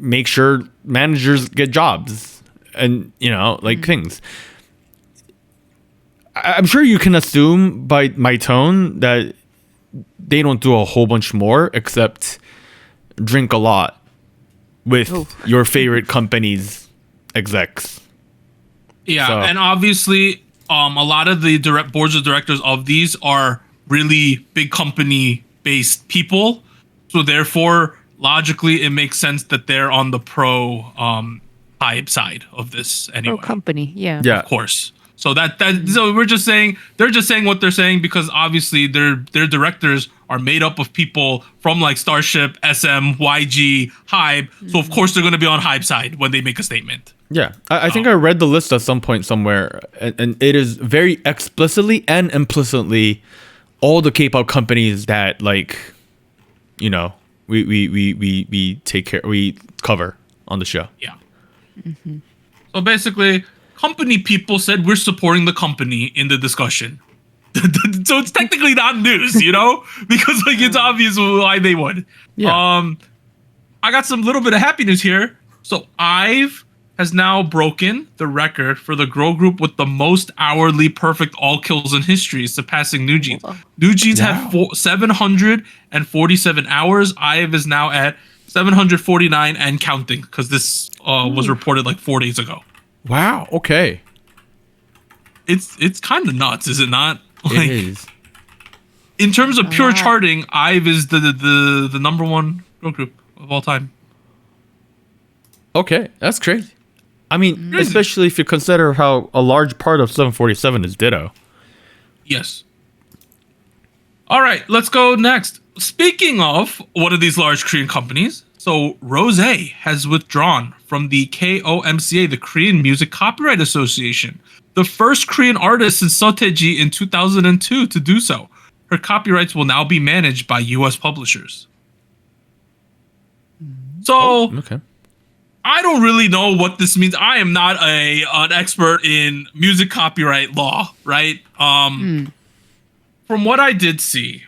make sure managers get jobs and things. I'm sure you can assume by my tone that they don't do a whole bunch more except drink a lot with your favorite company's execs. Yeah, and obviously, a lot of the boards of directors of these are really big company-based people. So therefore, logically, it makes sense that they're on the pro Hybe side of this anyway. Pro company, yeah. Of course. So so they're just saying what they're saying because obviously their directors are made up of people from like Starship, SM, YG, Hybe. So of course they're going to be on Hybe side when they make a statement. Yeah, I think I read the list at some point somewhere, and it is very explicitly and implicitly all the K-pop companies that we cover on the show. Yeah. So basically, company people said we're supporting the company in the discussion. So it's technically not news, you know, because like it's obvious why they would. Yeah. I got some little bit of happy news here. So IVE has now broken the record for the girl group with the most hourly perfect all kills in history, surpassing New Jeans. New Jeans had 747 hours. IVE is now at 749 and counting, because this was reported like 4 days ago. Wow. Okay. It's kind of nuts, is it not? Like, it is. In terms of pure charting, IVE is the number one girl group of all time. Okay, that's crazy. I mean, especially if you consider how a large part of 747 is Ditto. Yes. All right, let's go next. Speaking of one of these large Korean companies, so Rose has withdrawn from the KOMCA, the Korean Music Copyright Association, the first Korean artist since Doechii in 2002 to do so. Her copyrights will now be managed by U.S. publishers. So, okay. I don't really know what this means. I am not an expert in music copyright law, right? From what I did see,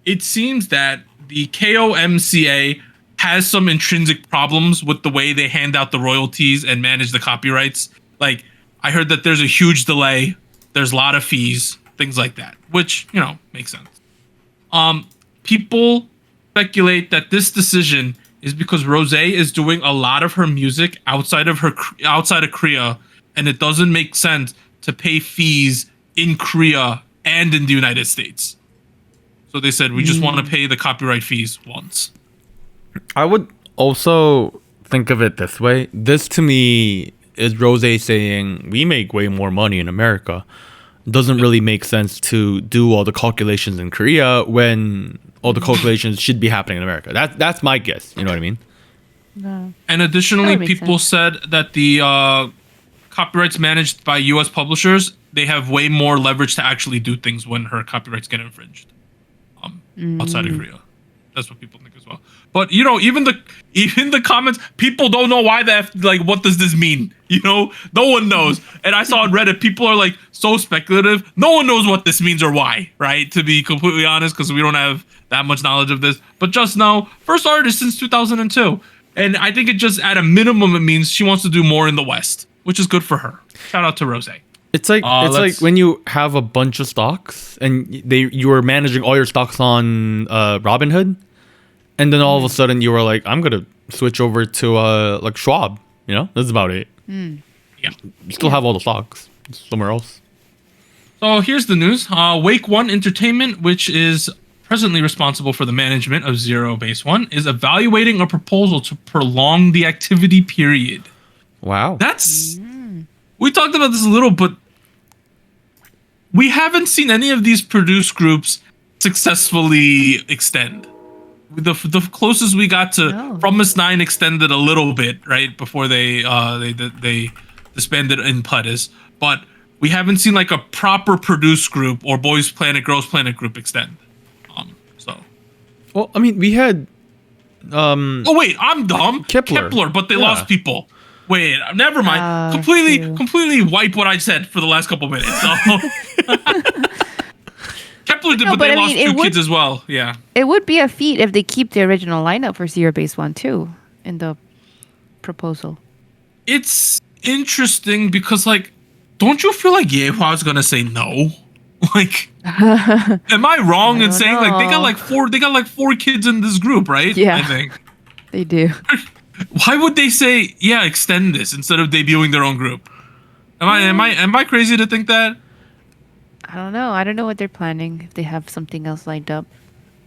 it seems that the KOMCA has some intrinsic problems with the way they hand out the royalties and manage the copyrights. Like, I heard that there's a huge delay, there's a lot of fees, things like that, which, you know, makes sense. People speculate that this decision is because Rose is doing a lot of her music outside of Korea, and it doesn't make sense to pay fees in Korea and in the United States. So they said, we just want to pay the copyright fees once. I would also think of it this way. This to me is Rose saying we make way more money in America. Doesn't really make sense to do all the calculations in Korea when all the calculations should be happening in America. That's my guess. You know what I mean? No. And additionally, people said that the copyrights managed by U.S. publishers, they have way more leverage to actually do things when her copyrights get infringed outside of Korea. That's what people think as well. But you know, even the comments, people don't know why that. Like, what does this mean? You know, no one knows. And I saw on Reddit, people are like so speculative. No one knows what this means or why, right? To be completely honest, because we don't have that much knowledge of this. But just know, first artist since 2002, and I think it just at a minimum it means she wants to do more in the West, which is good for her. Shout out to Rose. It's like like when you have a bunch of stocks and you were managing all your stocks on Robinhood. And then all of a sudden you were like, I'm going to switch over to like Schwab. You know, that's about it. Yeah. You still have all the stocks somewhere else. So here's the news. Wake One Entertainment, which is presently responsible for the management of Zero Base One, is evaluating a proposal to prolong the activity period. Wow. That's... We talked about this a little, but we haven't seen any of these produced groups successfully extend. The closest we got to Promise 9 extended a little bit, right, before they disbanded in Puttis, but we haven't seen like a proper produced group or Boys Planet, Girls Planet group extend. Well, I mean, we had oh wait, I'm dumb. Kepler, but they lost people. Wait, never mind. Completely wipe what I said for the last couple minutes. So. Kepler did, but they lost two kids as well. Yeah. It would be a feat if they keep the original lineup for Zero Base One too in the proposal. It's interesting because, like, don't you feel like Yehua is gonna say no? Like, am I wrong in saying like they got like four kids in this group, right? Yeah, I think they do. Why would they say extend this instead of debuting their own group? Am I crazy to think that? I don't know. I don't know what they're planning. If they have something else lined up.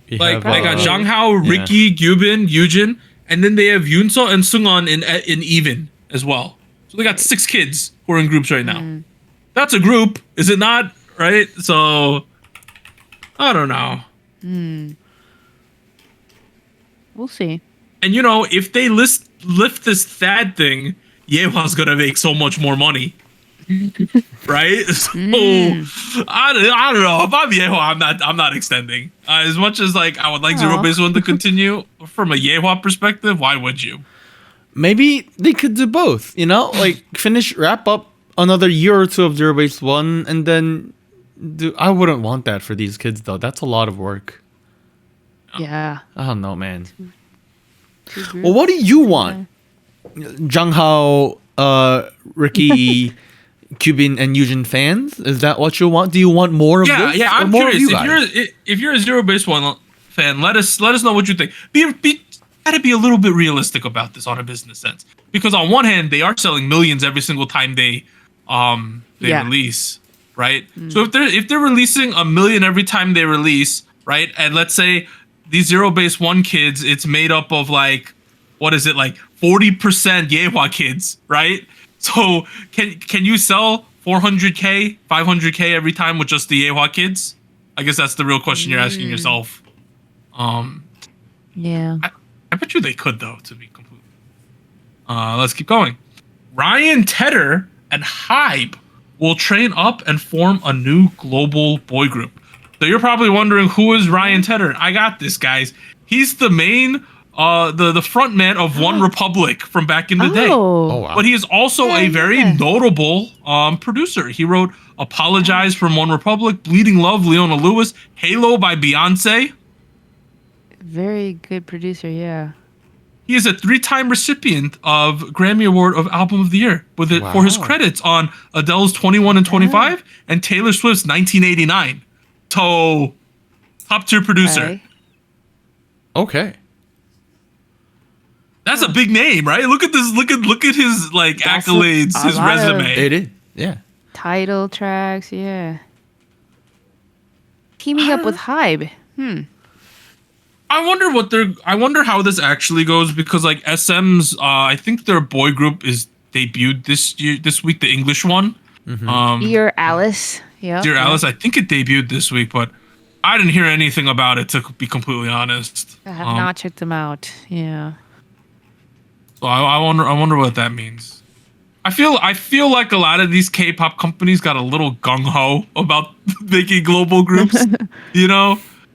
Like they got Zhang Hao, Ricky, Gyubin, Yujin, and then they have Yoonso and Sungwon in even as well. So they got 6 kids who are in groups right now. That's a group, is it not? Right? So I don't know. We'll see. And you know, if they lift this Thad thing, Yehua's gonna make so much more money. right? So I don't know. If I'm Yehua, I'm not extending. As much as like I would like Zero Base One to continue, from a Yehua perspective, why would you? Maybe they could do both. Like wrap up another year or two of Zero Base One, and then I wouldn't want that for these kids though. That's a lot of work. Yeah. I don't know, man. Well, what do you want? Jung Hao, Ricky, Cuban, and Eugen fans? Is that what you want? Do you want more of this? Yeah, I'm curious. If you're a Zero Base One fan, let us know what you think. Gotta be a little bit realistic about this on a business sense, because on one hand they are selling millions every single time they release, right? So if they're releasing a million every time they release, right? And let's say these Zero Base One kids, it's made up of like, what is it, like 40% Yehua kids, right? So can you sell 400K, 500K every time with just the Yehua kids? I guess that's the real question you're asking yourself. Yeah. I bet you they could, though, to be complete. Let's keep going. Ryan Tedder and Hybe will train up and form a new global boy group. So you're probably wondering, who is Ryan Tedder? I got this, guys. He's the main, the front man of One Republic from back in the day. Oh, wow. But he is also a very notable producer. He wrote Apologize from One Republic, Bleeding Love, Leona Lewis, Halo by Beyonce. Very good producer, yeah. He is a 3-time recipient of Grammy Award of Album of the Year for his credits on Adele's 21 and 25 and Taylor Swift's 1989. So, top tier producer. Okay. That's a big name, right? Look at this. Look at his like accolades, his resume. It is, yeah. Title tracks, yeah. Teaming up with Hybe. I wonder how this actually goes, because like SM's I think their boy group is debuted this week, the English one. Dear Alice. Yeah. Dear Alice, I think it debuted this week, but I didn't hear anything about it, to be completely honest. I have not checked them out. Yeah. So I wonder what that means. I feel like a lot of these K-pop companies got a little gung ho about making global groups,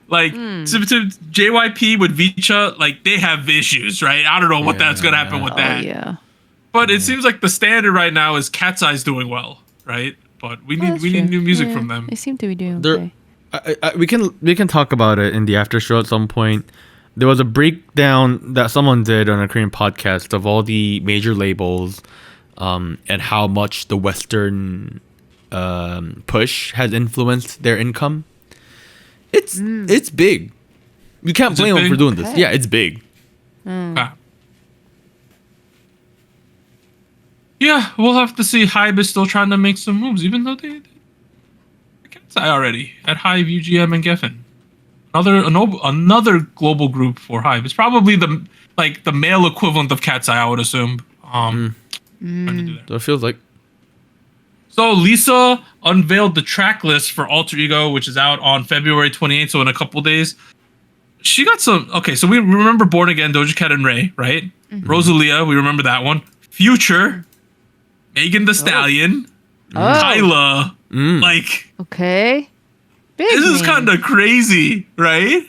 Like JYP with Vicha, like they have issues, right? I don't know what that's gonna happen with that. Yeah. But it seems like the standard right now is Cat's Eye's doing well, right? But we need new music from them. They seem to be doing okay. We can talk about it in the after show at some point. There was a breakdown that someone did on a Korean podcast of all the major labels, and how much the Western push has influenced their income. It's big. You can't blame them for doing this. Yeah, it's big. Yeah, we'll have to see. Hybe is still trying to make some moves, even though they Cat's Eye already at Hybe, UGM, and Geffen. Another global group for Hybe. It's probably the male equivalent of Cat's Eye, I would assume. Trying to do that. So it feels like. So Lisa unveiled the track list for Alter Ego, which is out on February 28th, so in a couple days. She got some. Okay, so we remember Born Again, Doja Cat and Ray, right? Rosalia, we remember that one. Future, Megan Thee Stallion, Kyla. Like, okay, big this is name. kind of crazy, right?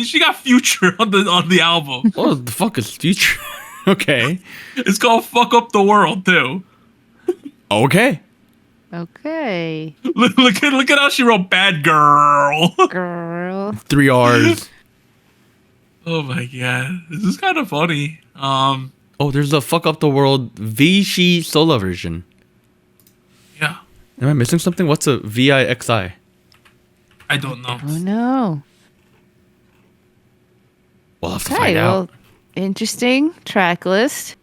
She got Future on the album. What the fuck is Future? Okay, it's called "Fuck Up the World" too. Okay. Okay. Look at how she wrote "Bad Girl." Girl. 3 R's. Oh my god, this is kind of funny. There's a "Fuck Up the World" Vichy solo version. Yeah. Am I missing something? What's a VIXI? I don't know. Oh no. We'll have to find out. Interesting track list.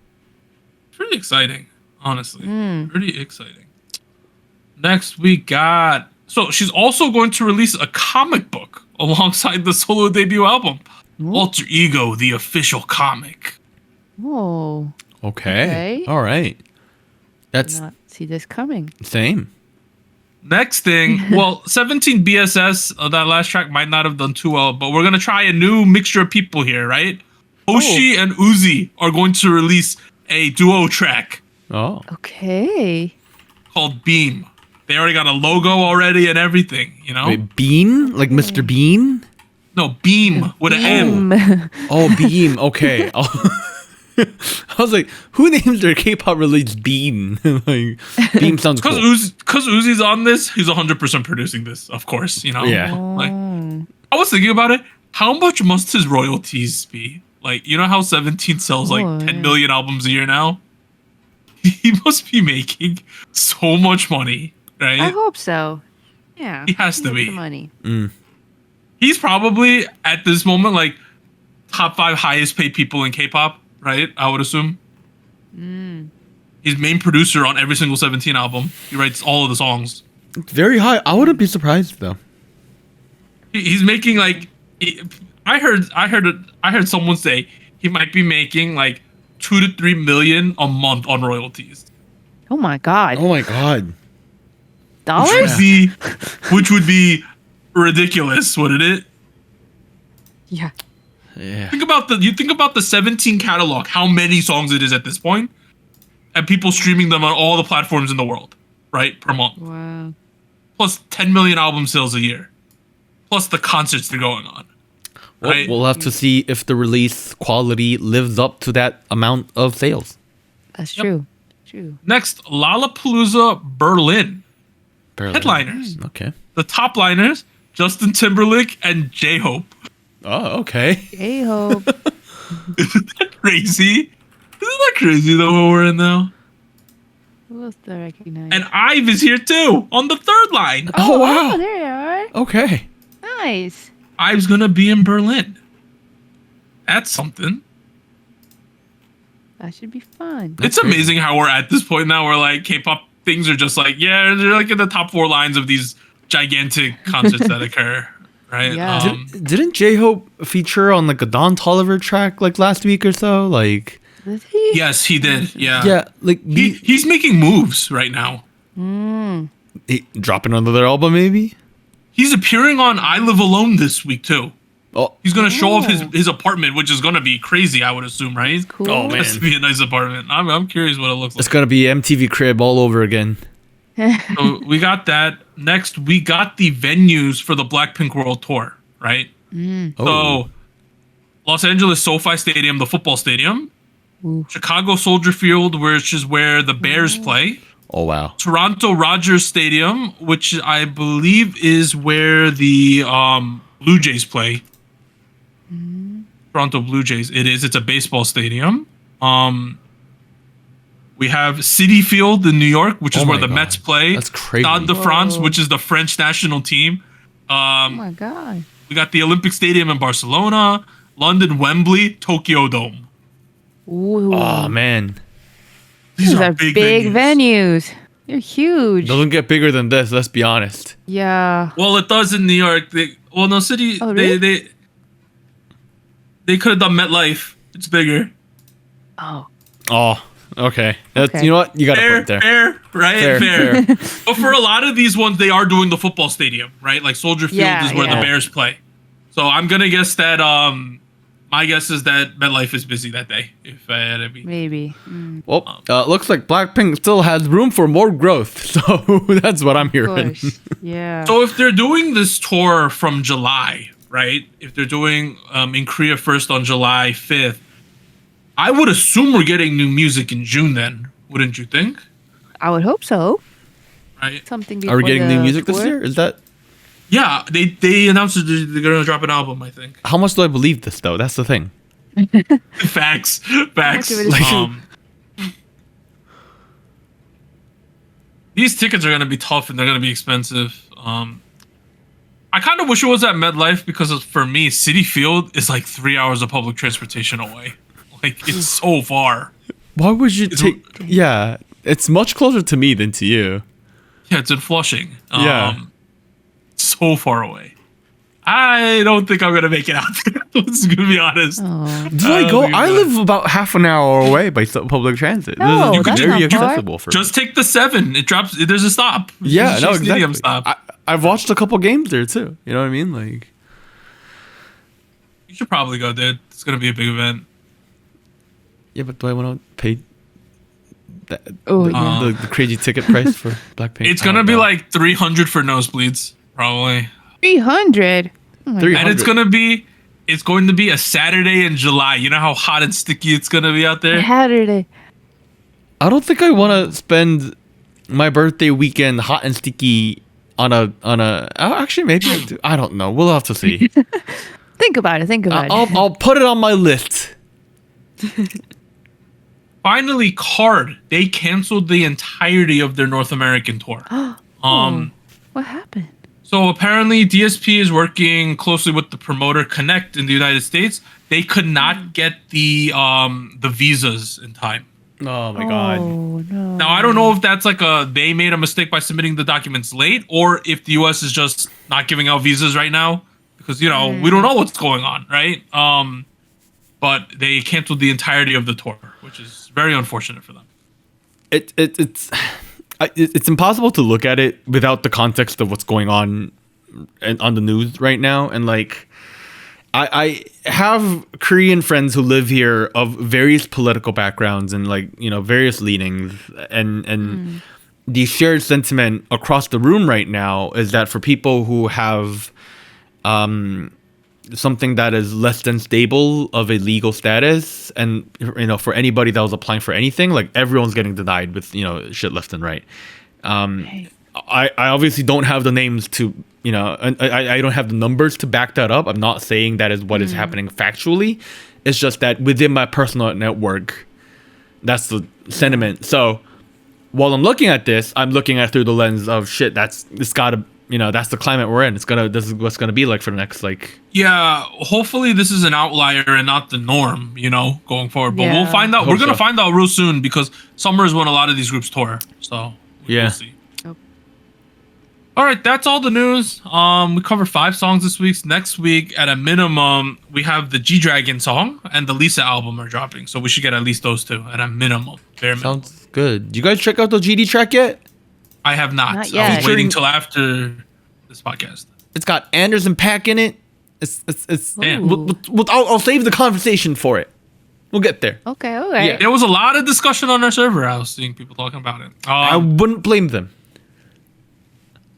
Pretty exciting, honestly. Pretty exciting. Next we got. So she's also going to release a comic book alongside the solo debut album. Alter Ego, the official comic. Oh. Okay. All right. That's. Did not see this coming. Same. Next thing, well, 17 BSS, that last track might not have done too well, but we're going to try a new mixture of people here, right? Hoshi and Uzi are going to release a duo track. Oh. Okay. called Beam. They already got a logo already and everything, you know? Wait, Bean? Like Mr. Bean? No, Beam with an M. Oh, Beam. Okay. I was like, who names their K-pop release Beam? Like, Beam sounds cool. Because Uzi's on this, he's 100% producing this, of course, you know? Yeah. Like, I was thinking about it. How much must his royalties be? Like, you know how 17 sells like 10 million albums a year now? He must be making so much money, right? I hope so. Yeah. He has to be. The money. He's probably, at this moment, like, top 5 highest paid people in K-pop, right? I would assume. He's main producer on every single 17 album. He writes all of the songs. It's very high. I wouldn't be surprised, though. He's making, like... I heard someone say he might be making, like, 2 to 3 million a month on royalties. Oh my god. Oh my god. Dollars? Which would be ridiculous, wouldn't it? Yeah. Yeah. Think about the 17 catalog, how many songs it is at this point, and people streaming them on all the platforms in the world, right? Per month. Wow. Plus 10 million album sales a year. Plus the concerts they're going on. Right? We'll have to see if the release quality lives up to that amount of sales. That's true. True. Next, Lollapalooza Berlin. Headliners. Okay. The top liners, Justin Timberlake and J-Hope. Oh, okay. J-Hope. Isn't that crazy? Isn't that crazy though what we're in now? Who else do I recognize? And Ive is here too, on the third line. Oh, wow. Oh, there you are. Okay. Nice. Ive's gonna be in Berlin. That's something. That should be fun. It's amazing how we're at this point now where like K-pop things are just like, yeah, they're like in the top 4 lines of these gigantic concerts that occur, right? Yeah. Didn't J-Hope feature on like a Don Toliver track like last week or so? Like, Did he? Yes, he did. Yeah. yeah, like He's making moves right now. dropping another album maybe. He's appearing on I Live Alone this week too. Oh, He's gonna show off his apartment, which is gonna be crazy, I would assume, right? Cool. Oh, man. It has to be a nice apartment. I'm curious what it looks it's like. gonna be MTV Crib all over again. So we got that. Next, we got the venues for the Blackpink World Tour, right? So, Los Angeles SoFi Stadium, the football stadium. Chicago Soldier Field, which is where the Bears play. Oh wow. Toronto Rogers Stadium, which I believe is where the Blue Jays play. Toronto Blue Jays. It is. It's a baseball stadium. We have Citi Field in New York, which is where the Mets play. That's crazy. Stade de France, which is the French national team. Oh my god. We got the Olympic Stadium in Barcelona, London Wembley, Tokyo Dome. Ooh. Oh man. These are big big venues. They're huge. Doesn't get bigger than this, let's be honest. Yeah. Well, it does in New York. City. Oh, really? They could have done MetLife. It's bigger. Oh. Oh, okay. That's Okay. You know what? You got a point there. Fair, right? Fair. But for a lot of these ones, they are doing the football stadium, right? Like Soldier Field is where the Bears play. So I'm gonna guess that. My guess is that MetLife is busy that day. If I had to be. Maybe. Well, looks like Blackpink still has room for more growth. So that's what I'm Of hearing. course. Yeah. So if they're doing this tour from July, right? If they're doing in Korea first on July 5th, I would assume we're getting new music in June then, wouldn't you think? I would hope so. Right? Something Are before we getting the new music this tour? year? Is that Yeah, they announced that they're gonna drop an album, I think. how much do I believe this though? That's the thing. Facts. much of it is Um, these tickets are gonna be tough and they're gonna be expensive. I kind of wish it was at MetLife because for me, Citi Field is like 3 hours of public transportation away. Like it's so far. Why would you take? Yeah, it's much closer to me than to you. Yeah, it's in Flushing. Yeah. So far away. I don't think I'm gonna make it out there. Let's be honest. Oh. Do I go? think I so. live about half an hour away by public transit. No, This is that's very not far. accessible for me. Just take the 7. It drops. There's a stop. Yeah, There's no, a stadium exactly. stop. I've watched a couple games there too. You know what I mean? Like, You should probably go, dude. It's gonna be a big event. yeah, but do I want to pay The crazy ticket price for Blackpink. It's gonna be like 300 for nosebleeds, probably. 300. And it's going to be a Saturday in July. You know how hot and sticky it's gonna be out there. Saturday. I don't think I want to spend my birthday weekend hot and sticky on a. Actually, maybe I do. I don't know. We'll have to see. Think about it. I'll put it on my list. Finally, Card. They canceled the entirety of their North American tour. What happened? So apparently, DSP is working closely with the promoter Connect in the United States. They could not get the visas in time. Oh my god. No. Now I don't know if that's like they made a mistake by submitting the documents late, or if the US is just not giving out visas right now because we don't know what's going on, right? But they canceled the entirety of the tour, which is very unfortunate for them. It's impossible to look at it without the context of what's going on the news right now, and like I have Korean friends who live here of various political backgrounds and like various leanings, and the shared sentiment across the room right now is that for people who have something that is less than stable of a legal status, and for anybody that was applying for anything, like everyone's getting denied with shit left and right. I obviously don't have the names to I don't have the numbers to back that up. I'm not saying that is what is happening factually. It's just that within my personal network, that's the sentiment. So while I'm looking at this, I'm looking at it through the lens of shit. That's the climate we're in. This is what's gonna be like for the next Yeah, hopefully this is an outlier and not the norm, going forward. But we'll find out. We're gonna find out real soon because summer is when a lot of these groups tour. So we'll see. All right, that's all the news. We covered 5 songs this week. Next week, at a minimum, we have the G-Dragon song and the Lisa album are dropping. So we should get at least those 2 at a minimum. Bare minimum. Sounds good. Did you guys check out the GD track yet? I have not. Not yet. I was waiting till after this podcast. It's got Anderson .Paak in it. Damn. I'll save the conversation for it. We'll get there. Okay, all right. Yeah, there was a lot of discussion on our server. I was seeing people talking about it. I wouldn't blame them.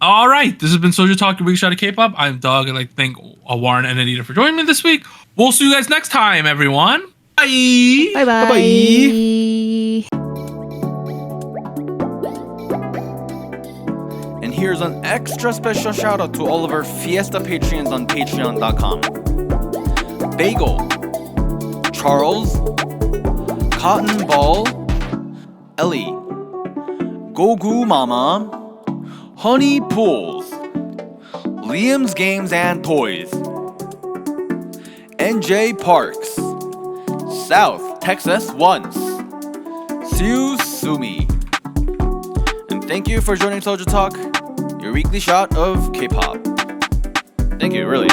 All right, this has been SojuTalk, your weekly shot of K-pop. I'm Doug. I'd like to thank Warren and Anita for joining me this week. We'll see you guys next time, everyone. Bye. Bye-bye. Bye-bye. And here's an extra special shout out to all of our Fiesta Patreons on patreon.com. Bagel, Charles, Cotton Ball, Ellie, Gogu Mama, Honey Pools, Liam's Games and Toys, NJ Parks, South Texas Once, Siu Sumi. And thank you for joining SojuTalk, your weekly shot of K-pop. Thank you, really.